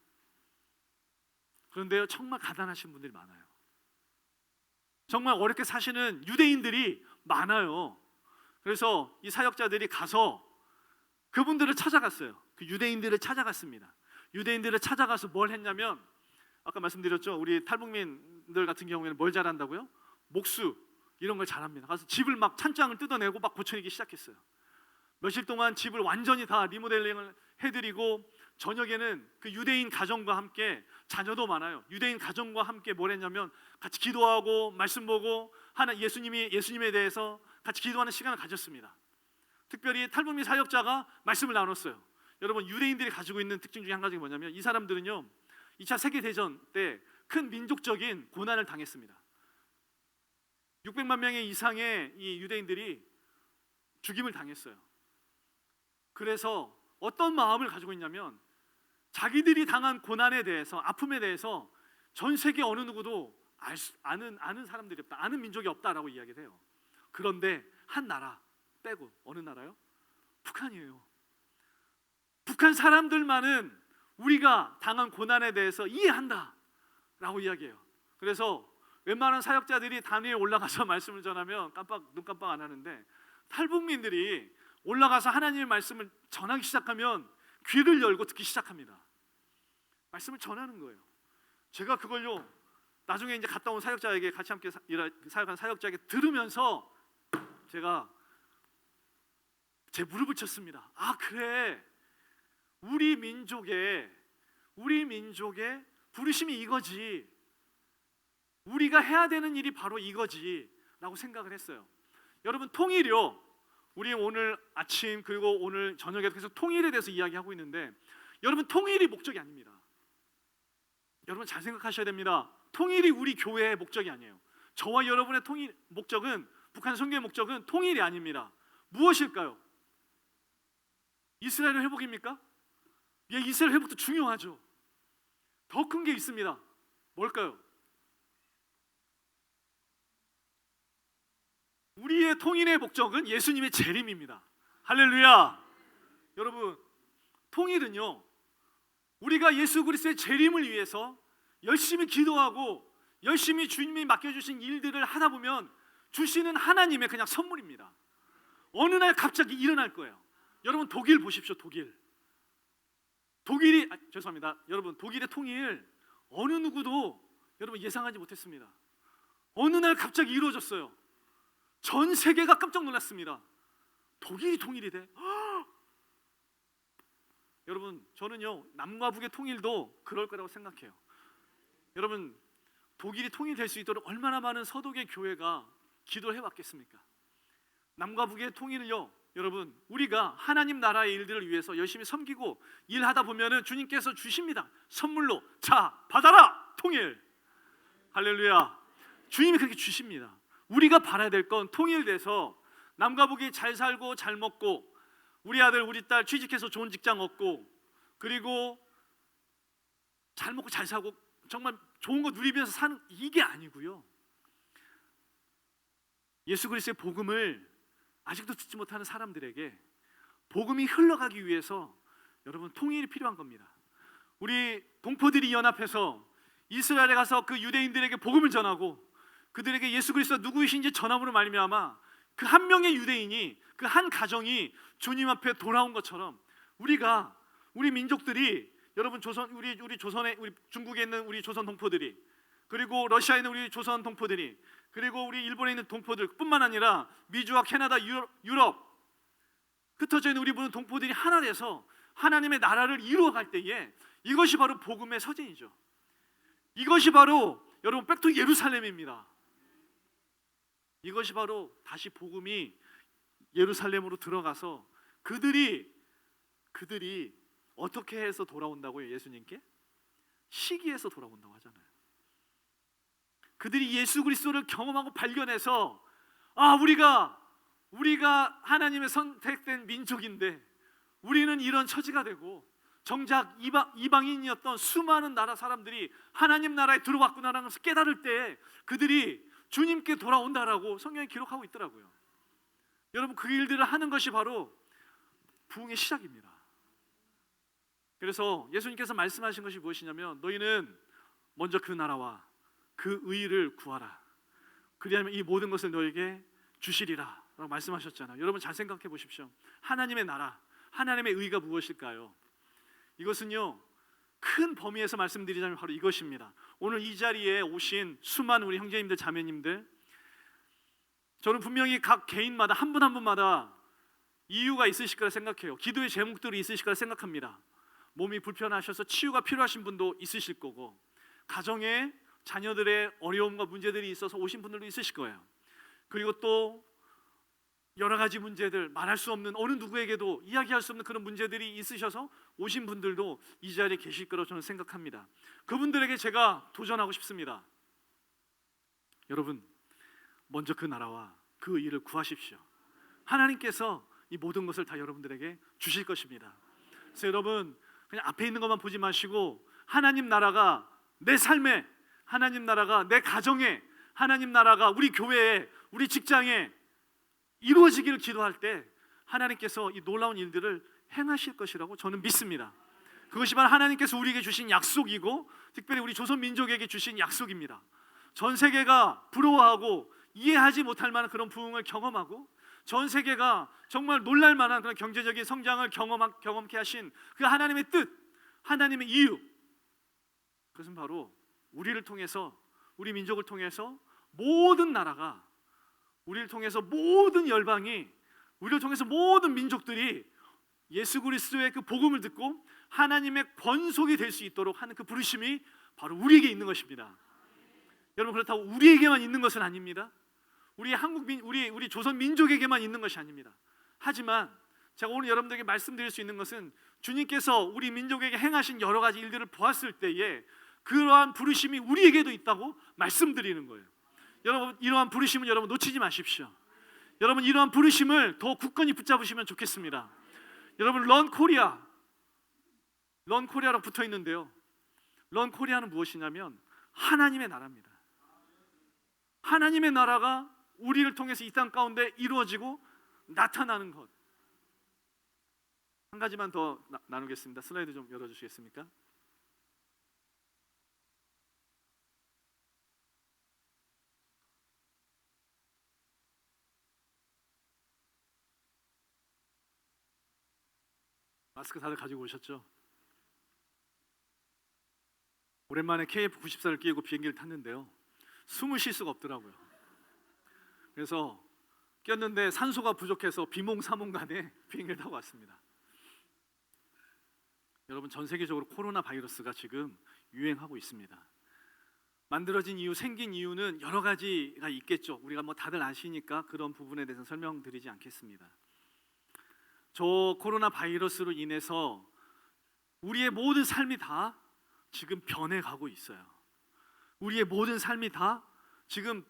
그런데요, 정말 가난하신 분들이 많아요. 정말 어렵게 사시는 유대인들이 많아요. 그래서 이 사역자들이 가서 그분들을 찾아갔어요. 그 유대인들을 찾아갔습니다. 유대인들을 찾아가서 뭘 했냐면, 아까 말씀드렸죠, 우리 탈북민들 같은 경우에는 뭘 잘한다고요? 목수 이런 걸 잘합니다. 가서 집을 막 찬장을 뜯어내고 막 고쳐내기 시작했어요. 며칠 동안 집을 완전히 다 리모델링을 해드리고, 저녁에는 그 유대인 가정과 함께, 자녀도 많아요, 유대인 가정과 함께 뭘 했냐면 같이 기도하고 말씀 보고 예수님에 대해서 같이 기도하는 시간을 가졌습니다. 특별히 탈북민 사역자가 말씀을 나눴어요. 여러분, 유대인들이 가지고 있는 특징 중에 한 가지가 뭐냐면, 이 사람들은요 2차 세계대전 때 큰 민족적인 고난을 당했습니다. 600만 명의 이상의 이 유대인들이 죽임을 당했어요. 그래서 어떤 마음을 가지고 있냐면, 자기들이 당한 고난에 대해서, 아픔에 대해서 전 세계 어느 누구도 아는 사람들이 없다, 아는 민족이 없다라고 이야기를 해요. 그런데 한 나라 빼고, 어느 나라요? 북한이에요. 북한 사람들만은 우리가 당한 고난에 대해서 이해한다라고 이야기해요. 그래서 웬만한 사역자들이 단위에 올라가서 말씀을 전하면 눈 깜빡 안 하는데, 탈북민들이 올라가서 하나님의 말씀을 전하기 시작하면 귀를 열고 듣기 시작합니다. 말씀을 전하는 거예요. 제가 그걸요 나중에 이제 갔다 온 사역자에게, 같이 함께 사역한 사역자에게 들으면서 제가 제 무릎을 쳤습니다. 아, 그래, 우리 민족의 부르심이 이거지, 우리가 해야 되는 일이 바로 이거지 라고 생각을 했어요. 여러분, 통일이요, 우리 오늘 아침 그리고 오늘 저녁에 계속 통일에 대해서 이야기하고 있는데, 여러분, 통일이 목적이 아닙니다. 여러분, 잘 생각하셔야 됩니다. 통일이 우리 교회의 목적이 아니에요. 저와 여러분의 북한 선교의 목적은 통일이 아닙니다. 무엇일까요? 이스라엘 회복입니까? 예, 이스라엘 회복도 중요하죠. 더 큰 게 있습니다. 뭘까요? 우리의 통일의 목적은 예수님의 재림입니다. 할렐루야. 여러분, 통일은요, 우리가 예수 그리스도의 재림을 위해서 열심히 기도하고 열심히 주님이 맡겨주신 일들을 하다 보면 주시는 하나님의 그냥 선물입니다. 어느 날 갑자기 일어날 거예요. 여러분, 독일 보십시오. 죄송합니다. 여러분, 독일의 통일 어느 누구도 여러분 예상하지 못했습니다. 어느 날 갑자기 이루어졌어요. 전 세계가 깜짝 놀랐습니다. 독일이 통일이 돼? 여러분, 저는요 남과 북의 통일도 그럴 거라고 생각해요. 여러분, 독일이 통일될 수 있도록 얼마나 많은 서독의 교회가 기도를 해왔겠습니까? 남과 북의 통일을요, 여러분, 우리가 하나님 나라의 일들을 위해서 열심히 섬기고 일하다 보면은 주님께서 주십니다. 선물로. 자, 받아라. 통일. 할렐루야. 주님이 그렇게 주십니다. 우리가 바라야 될 건 통일돼서 남과 북이 잘 살고 잘 먹고, 우리 아들 우리 딸 취직해서 좋은 직장 얻고, 그리고 잘 먹고 잘 사고 정말 좋은 거 누리면서 사는, 이게 아니고요. 예수 그리스도의 복음을 아직도 듣지 못하는 사람들에게 복음이 흘러가기 위해서 여러분 통일이 필요한 겁니다. 우리 동포들이 연합해서 이스라엘에 가서 그 유대인들에게 복음을 전하고 그들에게 예수 그리스도 누구이신지 전함으로 말미암아 그 한 명의 유대인이, 그 한 가정이 주님 앞에 돌아온 것처럼 우리 민족들이, 여러분 우리 조선에, 우리 중국에 있는 우리 조선 동포들이, 그리고 러시아에 있는 우리 조선 동포들이, 그리고 우리 일본에 있는 동포들뿐만 아니라 미주와 캐나다, 유럽 흩어져 있는 우리 모든 동포들이 하나 돼서 하나님의 나라를 이루어갈 때에 이것이 바로 복음의 서진이죠. 이것이 바로 여러분 백투 예루살렘입니다. 이것이 바로 다시 복음이 예루살렘으로 들어가서 그들이 어떻게 해서 돌아온다고요? 예수님께 시기에서 돌아온다고 하잖아요. 그들이 예수 그리스도를 경험하고 발견해서, 아, 우리가 하나님의 선택된 민족인데 우리는 이런 처지가 되고, 정작 이방인이었던 수많은 나라 사람들이 하나님 나라에 들어왔구나라는 것을 깨달을 때 그들이 주님께 돌아온다라고 성경이 기록하고 있더라고요. 여러분, 그 일들을 하는 것이 바로 부흥의 시작입니다. 그래서 예수님께서 말씀하신 것이 무엇이냐면, 너희는 먼저 그 나라와 그 의를 구하라. 그리하면 이 모든 것을 너에게 주시리라 라고 말씀하셨잖아요. 여러분 잘 생각해 보십시오. 하나님의 나라, 하나님의 의가 무엇일까요? 이것은요, 큰 범위에서 말씀드리자면 바로 이것입니다. 오늘 이 자리에 오신 수많은 우리 형제님들, 자매님들, 저는 분명히 각 개인마다 한 분 한 분마다 이유가 있으실 거라 생각해요. 기도의 제목들이 있으실 거라 생각합니다. 몸이 불편하셔서 치유가 필요하신 분도 있으실 거고, 가정에 자녀들의 어려움과 문제들이 있어서 오신 분들도 있으실 거예요. 그리고 또 여러 가지 문제들, 말할 수 없는, 어느 누구에게도 이야기할 수 없는 그런 문제들이 있으셔서 오신 분들도 이 자리에 계실 거라고 저는 생각합니다. 그분들에게 제가 도전하고 싶습니다. 여러분, 먼저 그 나라와 그 일을 구하십시오. 하나님께서 이 모든 것을 다 여러분들에게 주실 것입니다. 그래서 여러분, 그냥 앞에 있는 것만 보지 마시고 하나님 나라가 내 삶에, 하나님 나라가 내 가정에, 하나님 나라가 우리 교회에, 우리 직장에 이루어지기를 기도할 때 하나님께서 이 놀라운 일들을 행하실 것이라고 저는 믿습니다. 그것이 바로 하나님께서 우리에게 주신 약속이고, 특별히 우리 조선 민족에게 주신 약속입니다. 전 세계가 부러워하고 이해하지 못할 만한 그런 부흥을 경험하고, 전 세계가 정말 놀랄 만한 그런 경제적인 성장을 경험케 하신 그 하나님의 뜻, 하나님의 이유, 그것은 바로 우리를 통해서, 우리 민족을 통해서 모든 나라가, 우리를 통해서 모든 열방이, 우리를 통해서 모든 민족들이 예수 그리스도의 그 복음을 듣고 하나님의 권속이 될 수 있도록 하는 그 부르심이 바로 우리에게 있는 것입니다. 여러분, 그렇다고 우리에게만 있는 것은 아닙니다. 우리 우리 조선 민족에게만 있는 것이 아닙니다. 하지만 제가 오늘 여러분들에게 말씀드릴 수 있는 것은, 주님께서 우리 민족에게 행하신 여러 가지 일들을 보았을 때에 그러한 부르심이 우리에게도 있다고 말씀드리는 거예요. 여러분, 이러한 부르심을 여러분 놓치지 마십시오. 여러분, 이러한 부르심을 더 굳건히 붙잡으시면 좋겠습니다. 여러분, 런 코리아라고 붙어 있는데요, 런 코리아는 무엇이냐면 하나님의 나라입니다. 하나님의 나라가 우리를 통해서 이 땅 가운데 이루어지고 나타나는 것. 한 가지만 더 나누겠습니다. 슬라이드 좀 열어주시겠습니까? 마스크 다들 가지고 오셨죠? 오랜만에 KF94를 끼고 비행기를 탔는데요, 숨을 쉴 수가 없더라고요. 그래서 꼈는데 산소가 부족해서 비몽사몽간에 비행기를 타고 왔습니다. 여러분, 전 세계적으로 코로나 바이러스가 지금 유행하고 있습니다. 만들어진 이유, 생긴 이유는 여러 가지가 있겠죠. 우리가 뭐 다들 아시니까 그런 부분에 대해서 설명드리지 않겠습니다. 저 코로나 바이러스로 인해서 우리의 모든 삶이 다 지금 변해가고 있어요. 우리의 모든 삶이 다 지금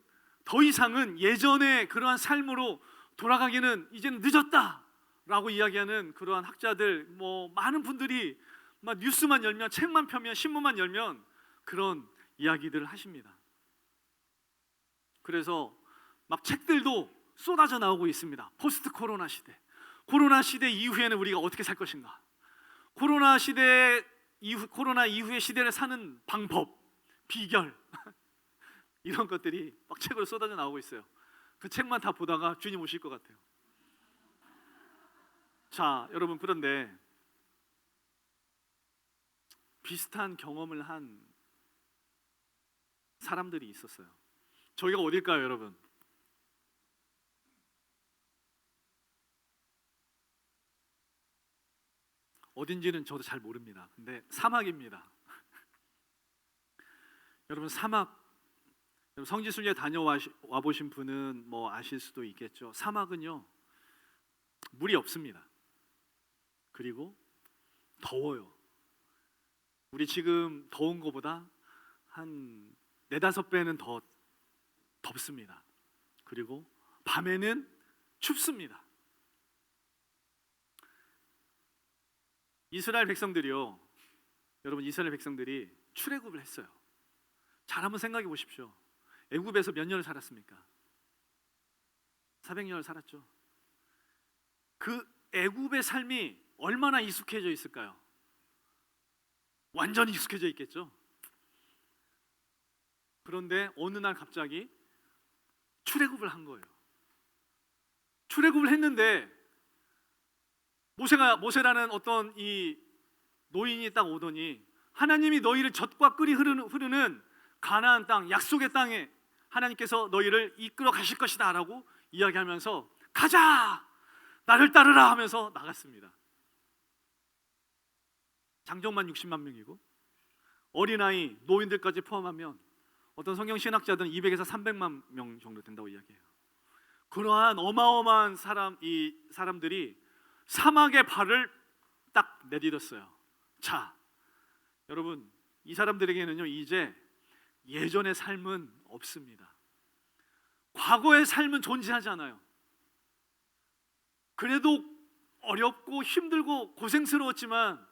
더 이상은 예전의 그러한 삶으로 돌아가기는 이제는 늦었다라고 이야기하는 그러한 학자들, 뭐 많은 분들이 막 뉴스만 열면, 책만 펴면, 신문만 열면 그런 이야기들을 하십니다. 그래서 막 책들도 쏟아져 나오고 있습니다. 포스트 코로나 시대, 코로나 시대 이후에는 우리가 어떻게 살 것인가, 코로나 이후의 시대를 사는 방법, 비결 이런 것들이 막 책으로 쏟아져 나오고 있어요. 그 책만 다 보다가 주님 오실 것 같아요. 자, 여러분, 그런데 비슷한 경험을 한 사람들이 있었어요. 저희가 어딜까요, 여러분? 어딘지는 저도 잘 모릅니다. 근데 사막입니다. 여러분, 사막, 성지순례 다녀와 보신 분은 뭐 아실 수도 있겠죠. 사막은요, 물이 없습니다. 그리고 더워요. 우리 지금 더운 것보다 한 4-5배는 더 덥습니다. 그리고 밤에는 춥습니다. 이스라엘 백성들이요, 여러분, 이스라엘 백성들이 출애굽을 했어요. 잘 한번 생각해 보십시오. 애굽에서 몇 년을 살았습니까? 400년을 살았죠. 그 애굽의 삶이 얼마나 익숙해져 있을까요? 완전히 익숙해져 있겠죠. 그런데 어느 날 갑자기 출애굽을 한 거예요. 출애굽을 했는데 모세라는 어떤 이 노인이 딱 오더니, 하나님이 너희를 젖과 꿀이 흐르는 가나안 땅, 약속의 땅에 하나님께서 너희를 이끌어 가실 것이다 라고 이야기하면서 가자! 나를 따르라! 하면서 나갔습니다. 장정만 60만 명이고 어린아이, 노인들까지 포함하면 어떤 성경 신학자들은 200에서 300만 명 정도 된다고 이야기해요. 그러한 어마어마한 사람들이 사막의 발을 딱 내디뎠어요. 자, 여러분, 이 사람들에게는요, 이제 예전의 삶은 없습니다. 과거의 삶은 존재하지 않아요. 그래도 어렵고 힘들고 고생스러웠지만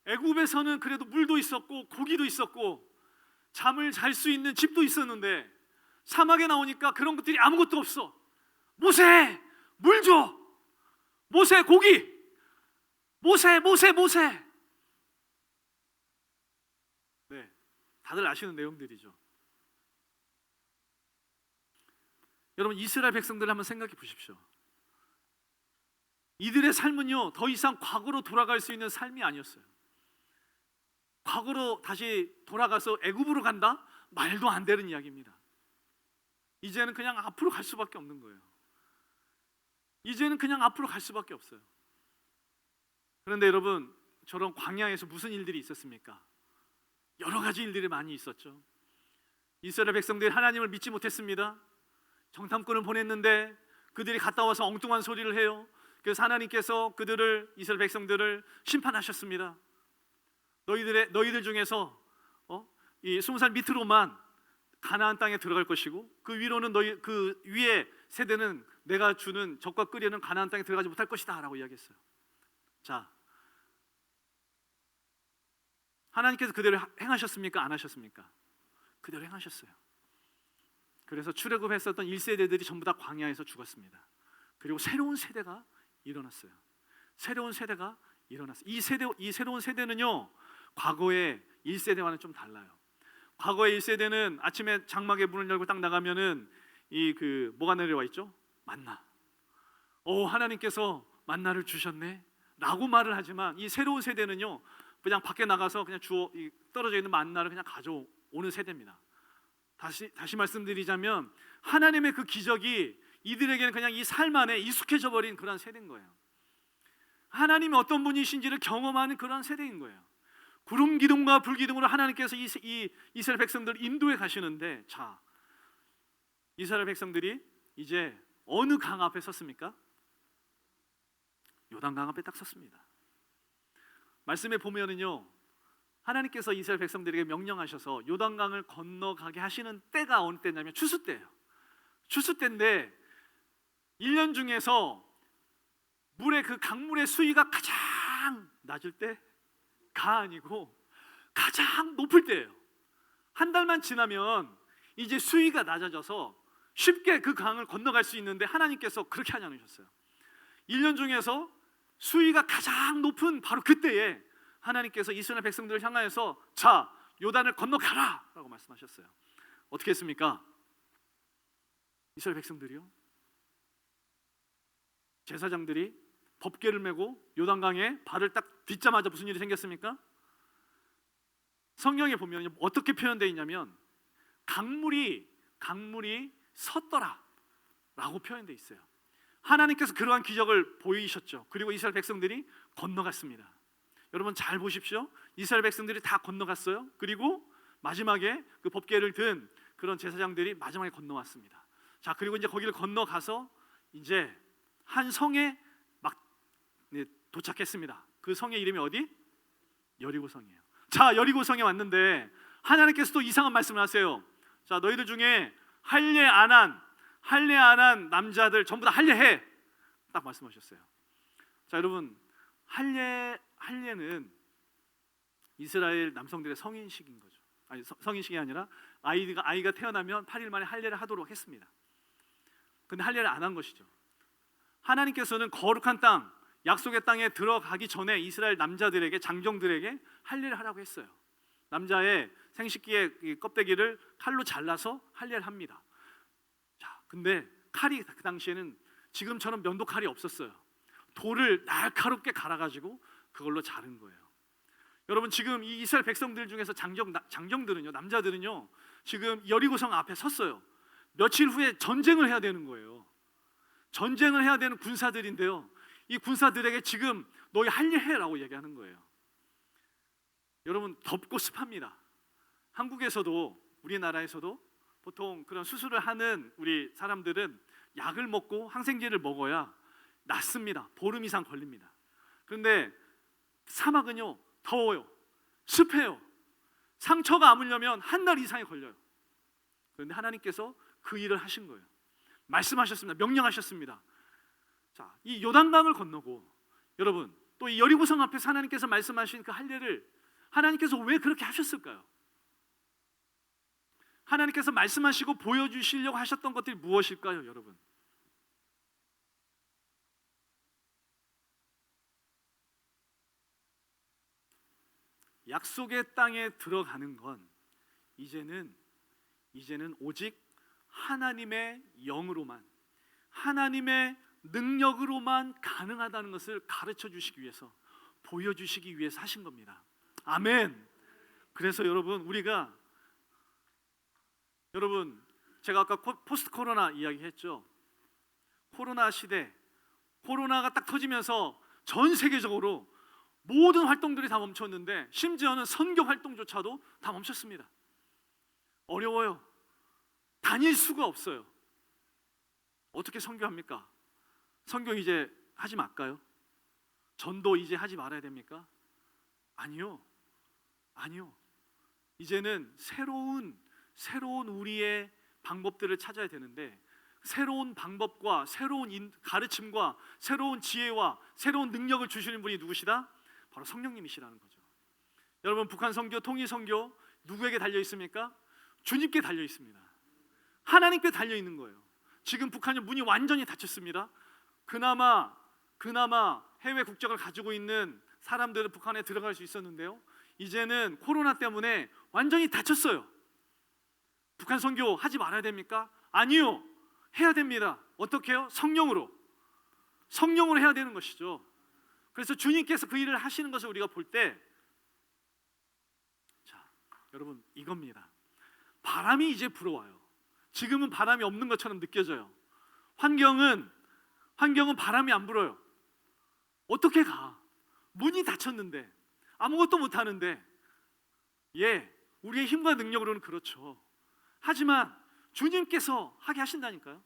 애굽에서는 그래도 물도 있었고 고기도 있었고 잠을 잘 수 있는 집도 있었는데, 사막에 나오니까 그런 것들이 아무것도 없어. 모세, 물 줘. 모세, 고기. 모세. 네, 다들 아시는 내용들이죠. 여러분, 이스라엘 백성들 한번 생각해 보십시오. 이들의 삶은요, 더 이상 과거로 돌아갈 수 있는 삶이 아니었어요. 과거로 다시 돌아가서 애굽으로 간다? 말도 안 되는 이야기입니다. 이제는 그냥 앞으로 갈 수밖에 없는 거예요. 이제는 그냥 앞으로 갈 수밖에 없어요. 그런데 여러분, 저런 광야에서 무슨 일들이 있었습니까? 여러 가지 일들이 많이 있었죠. 이스라엘 백성들이 하나님을 믿지 못했습니다. 정탐꾼을 보냈는데 그들이 갔다 와서 엉뚱한 소리를 해요. 그래서 하나님께서 이스라엘 백성들을 심판하셨습니다. 너희들 중에서 이 20살 밑으로만 가나안 땅에 들어갈 것이고, 그 위로는 그 위에 세대는 내가 주는 젖과 꿀이는 가나안 땅에 들어가지 못할 것이다라고 이야기했어요. 자, 하나님께서 그대로 행하셨습니까? 안 하셨습니까? 그대로 행하셨어요. 그래서 출애굽했었던 1세대들이 전부 다 광야에서 죽었습니다. 그리고 새로운 세대가 일어났어요. 새로운 세대가 일어났어요. 이 새로운 세대는요, 과거의 1세대와는 좀 달라요. 과거의 1세대는 아침에 장막에 문을 열고 딱 나가면은 뭐가 내려와 있죠? 만나. 하나님께서 만나를 주셨네 라고 말을 하지만, 이 새로운 세대는요, 그냥 밖에 나가서 그냥 떨어져 있는 만나를 그냥 가져오는 세대입니다. 다시 말씀드리자면, 하나님의 그 기적이 이들에게는 그냥 이 삶 안에 익숙해져 버린 그런 세대인 거예요. 하나님이 어떤 분이신지를 경험하는 그런 세대인 거예요. 구름 기둥과 불 기둥으로 하나님께서 이 이스라엘 백성들을 인도해 가시는데, 자, 이스라엘 백성들이 이제 어느 강 앞에 섰습니까? 요단강 앞에 딱 섰습니다. 말씀에 보면은요, 하나님께서 이스라엘 백성들에게 명령하셔서 요단강을 건너가게 하시는 때가 어느 때냐면 추수 때예요. 추수 때인데 1년 중에서 물의 그 강물의 수위가 가장 낮을 때가 아니고 가장 높을 때예요. 한 달만 지나면 이제 수위가 낮아져서 쉽게 그 강을 건너갈 수 있는데 하나님께서 그렇게 하지 않으셨어요. 1년 중에서 수위가 가장 높은 바로 그때에 하나님께서 이스라엘 백성들을 향하여서 자, 요단을 건너가라 라고 말씀하셨어요. 어떻게 했습니까? 이스라엘 백성들이요, 제사장들이 법궤를 메고 요단강에 발을 딱 딛자마자 무슨 일이 생겼습니까? 성경에 보면 어떻게 표현되어 있냐면 강물이 섰더라 라고 표현되어 있어요. 하나님께서 그러한 기적을 보이셨죠. 그리고 이스라엘 백성들이 건너갔습니다. 여러분 잘 보십시오. 이스라엘 백성들이 다 건너갔어요. 그리고 마지막에 그 법궤를 든 그런 제사장들이 마지막에 건너왔습니다. 자, 그리고 이제 거기를 건너가서 이제 한 성에 막 도착했습니다. 그 성의 이름이 어디? 여리고성이에요. 자, 여리고성에 왔는데 하나님께서 또 이상한 말씀을 하세요. 자, 너희들 중에 할례 안 한 남자들 전부 다 할례해, 딱 말씀하셨어요. 자, 여러분, 할례는 이스라엘 남성들의 성인식인 거죠. 아니, 성인식이 아니라 아이가 태어나면 8일 만에 할례를 하도록 했습니다. 근데 할례를 안 한 것이죠. 하나님께서는 거룩한 땅, 약속의 땅에 들어가기 전에 이스라엘 남자들에게, 장정들에게 할례를 하라고 했어요. 남자의 생식기의 껍데기를 칼로 잘라서 할례를 합니다. 자, 근데 칼이 그 당시에는 지금처럼 면도칼이 없었어요. 돌을 날카롭게 갈아가지고 그걸로 자른 거예요. 여러분, 지금 이 이스라엘 백성들 중에서 장정들은요, 남자들은요, 지금 여리고성 앞에 섰어요. 며칠 후에 전쟁을 해야 되는 거예요. 전쟁을 해야 되는 군사들인데요, 이 군사들에게 지금 너희 할례해라고 얘기하는 거예요. 여러분, 덥고 습합니다. 한국에서도, 우리나라에서도 보통 그런 수술을 하는 우리 사람들은 약을 먹고 항생제를 먹어야 낫습니다. 보름 이상 걸립니다. 그런데 사막은요, 더워요, 습해요. 상처가 아물려면 한 달 이상이 걸려요. 그런데 하나님께서 그 일을 하신 거예요. 말씀하셨습니다. 명령하셨습니다. 자, 이 요단강을 건너고, 여러분, 또 이 여리고성 앞에서 하나님께서 말씀하신 그 할례를 하나님께서 왜 그렇게 하셨을까요? 하나님께서 말씀하시고 보여주시려고 하셨던 것들이 무엇일까요, 여러분? 약속의 땅에 들어가는 건 이제는 오직 하나님의 영으로만, 하나님의 능력으로만 가능하다는 것을 가르쳐 주시기 위해서, 보여주시기 위해서 하신 겁니다. 아멘. 그래서 여러분, 제가 아까 포스트 코로나 이야기했죠. 코로나 시대, 코로나가 딱 터지면서 전 세계적으로 모든 활동들이 다 멈췄는데, 심지어는 선교 활동조차도 다 멈췄습니다. 어려워요. 다닐 수가 없어요. 어떻게 선교합니까? 선교 이제 하지 말까요? 전도 이제 하지 말아야 됩니까? 아니요. 이제는 새로운 우리의 방법들을 찾아야 되는데, 새로운 방법과 새로운 가르침과 새로운 지혜와 새로운 능력을 주시는 분이 누구시다? 바로 성령님이시라는 거죠. 여러분, 북한 선교, 통일 선교 누구에게 달려 있습니까? 주님께 달려 있습니다. 하나님께 달려 있는 거예요. 지금 북한이 문이 완전히 닫혔습니다. 그나마 해외 국적을 가지고 있는 사람들은 북한에 들어갈 수 있었는데요, 이제는 코로나 때문에 완전히 닫혔어요. 북한 선교 하지 말아야 됩니까? 아니요, 해야 됩니다. 어떻게 해요? 성령으로 해야 되는 것이죠. 그래서 주님께서 그 일을 하시는 것을 우리가 볼 때, 자, 여러분, 이겁니다. 바람이 이제 불어와요. 지금은 바람이 없는 것처럼 느껴져요. 환경은 바람이 안 불어요. 어떻게 가? 문이 닫혔는데, 아무것도 못 하는데 우리의 힘과 능력으로는 그렇죠. 하지만 주님께서 하게 하신다니까요.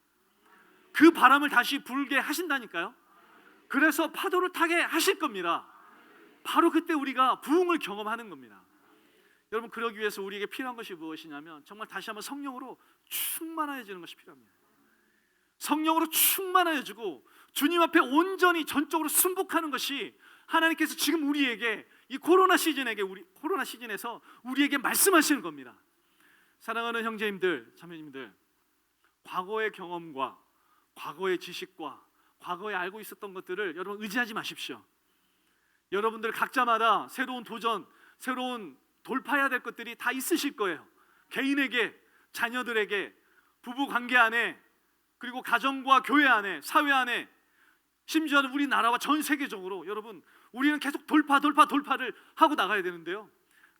그 바람을 다시 불게 하신다니까요. 그래서 파도를 타게 하실 겁니다. 바로 그때 우리가 부흥을 경험하는 겁니다. 여러분, 그러기 위해서 우리에게 필요한 것이 무엇이냐면 정말 다시 한번 성령으로 충만해지는 것이 필요합니다. 성령으로 충만해지고 주님 앞에 온전히 전적으로 순복하는 것이 하나님께서 지금 우리에게 이 코로나 시즌에서 우리에게 말씀하시는 겁니다. 사랑하는 형제님들, 자매님들, 과거의 경험과 과거의 지식과 과거에 알고 있었던 것들을 여러분 의지하지 마십시오. 여러분들 각자마다 새로운 도전, 새로운 돌파해야 될 것들이 다 있으실 거예요. 개인에게, 자녀들에게, 부부 관계 안에, 그리고 가정과 교회 안에, 사회 안에, 심지어는 우리나라와 전 세계적으로 여러분 우리는 계속 돌파를 하고 나가야 되는데요.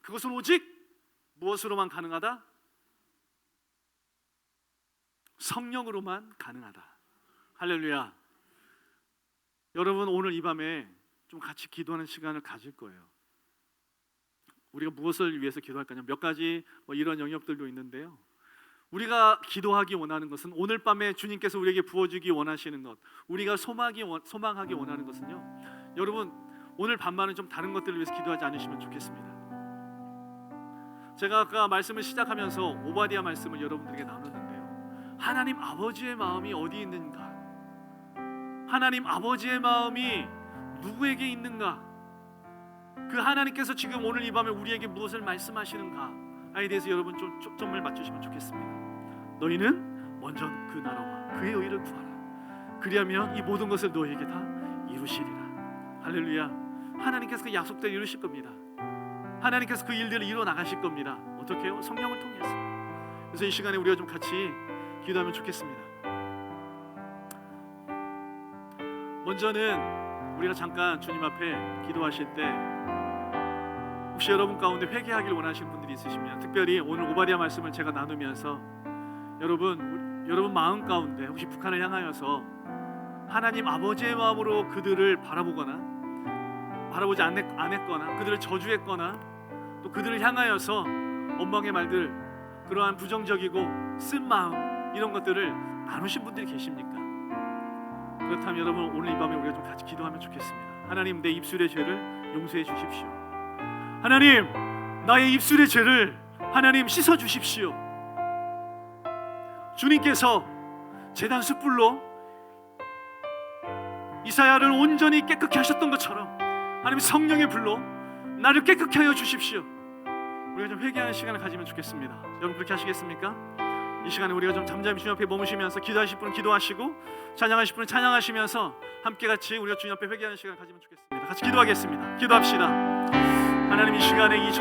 그것은 오직 무엇으로만 가능하다? 성령으로만 가능하다. 할렐루야. 여러분, 오늘 이 밤에 좀 같이 기도하는 시간을 가질 거예요. 우리가 무엇을 위해서 기도할까요? 몇 가지 이런 영역들도 있는데요. 우리가 기도하기 원하는 것은 오늘 밤에 주님께서 우리에게 부어주기 원하시는 것, 우리가 소망하기 원하는 것은요, 여러분 오늘 밤만은 좀 다른 것들을 위해서 기도하지 않으시면 좋겠습니다. 제가 아까 말씀을 시작하면서 오바댜 말씀을 여러분들에게 나눴는데요, 하나님 아버지의 마음이 어디 있는가, 하나님 아버지의 마음이 누구에게 있는가, 그 하나님께서 지금 오늘 이 밤에 우리에게 무엇을 말씀하시는가에 대해서 여러분 좀 초점을 맞추시면 좋겠습니다. 너희는 먼저 그 나라와 그의 의를 구하라. 그리하면 이 모든 것을 너희에게 다 이루시리라. 할렐루야. 하나님께서 그 약속대로 이루실 겁니다. 하나님께서 그 일들을 이루어 나가실 겁니다. 어떻게 해요? 성령을 통해서. 그래서 이 시간에 우리가 좀 같이 기도하면 좋겠습니다. 먼저는 우리가 잠깐 주님 앞에 기도하실 때 혹시 여러분 가운데 회개하길 원하시는 분들이 있으시면, 특별히 오늘 오바댜 말씀을 제가 나누면서 여러분 마음 가운데 혹시 북한을 향하여서 하나님 아버지의 마음으로 그들을 바라보지 않았거나 그들을 저주했거나 또 그들을 향하여서 원망의 말들, 그러한 부정적이고 쓴 마음, 이런 것들을 나누신 분들이 계십니까? 그렇다면 여러분 오늘 이 밤에 우리가 좀 같이 기도하면 좋겠습니다. 하나님, 내 입술의 죄를 용서해 주십시오. 하나님, 나의 입술의 죄를 하나님 씻어 주십시오. 주님께서 제단 숯불로 이사야를 온전히 깨끗게 하셨던 것처럼 하나님 성령의 불로 나를 깨끗게 하여 주십시오. 우리가 좀 회개하는 시간을 가지면 좋겠습니다. 여러분 그렇게 하시겠습니까? 이 시간에 우리가 좀 잠잠히 주님 앞에 머무시면서 기도하실 분은 기도하시고 찬양하실 분은 찬양하시면서 함께 같이 우리가 주님 앞에 회개하는 시간을 가지면 좋겠습니다. 같이 기도하겠습니다. 기도합시다. 하나님, 이 시간에 이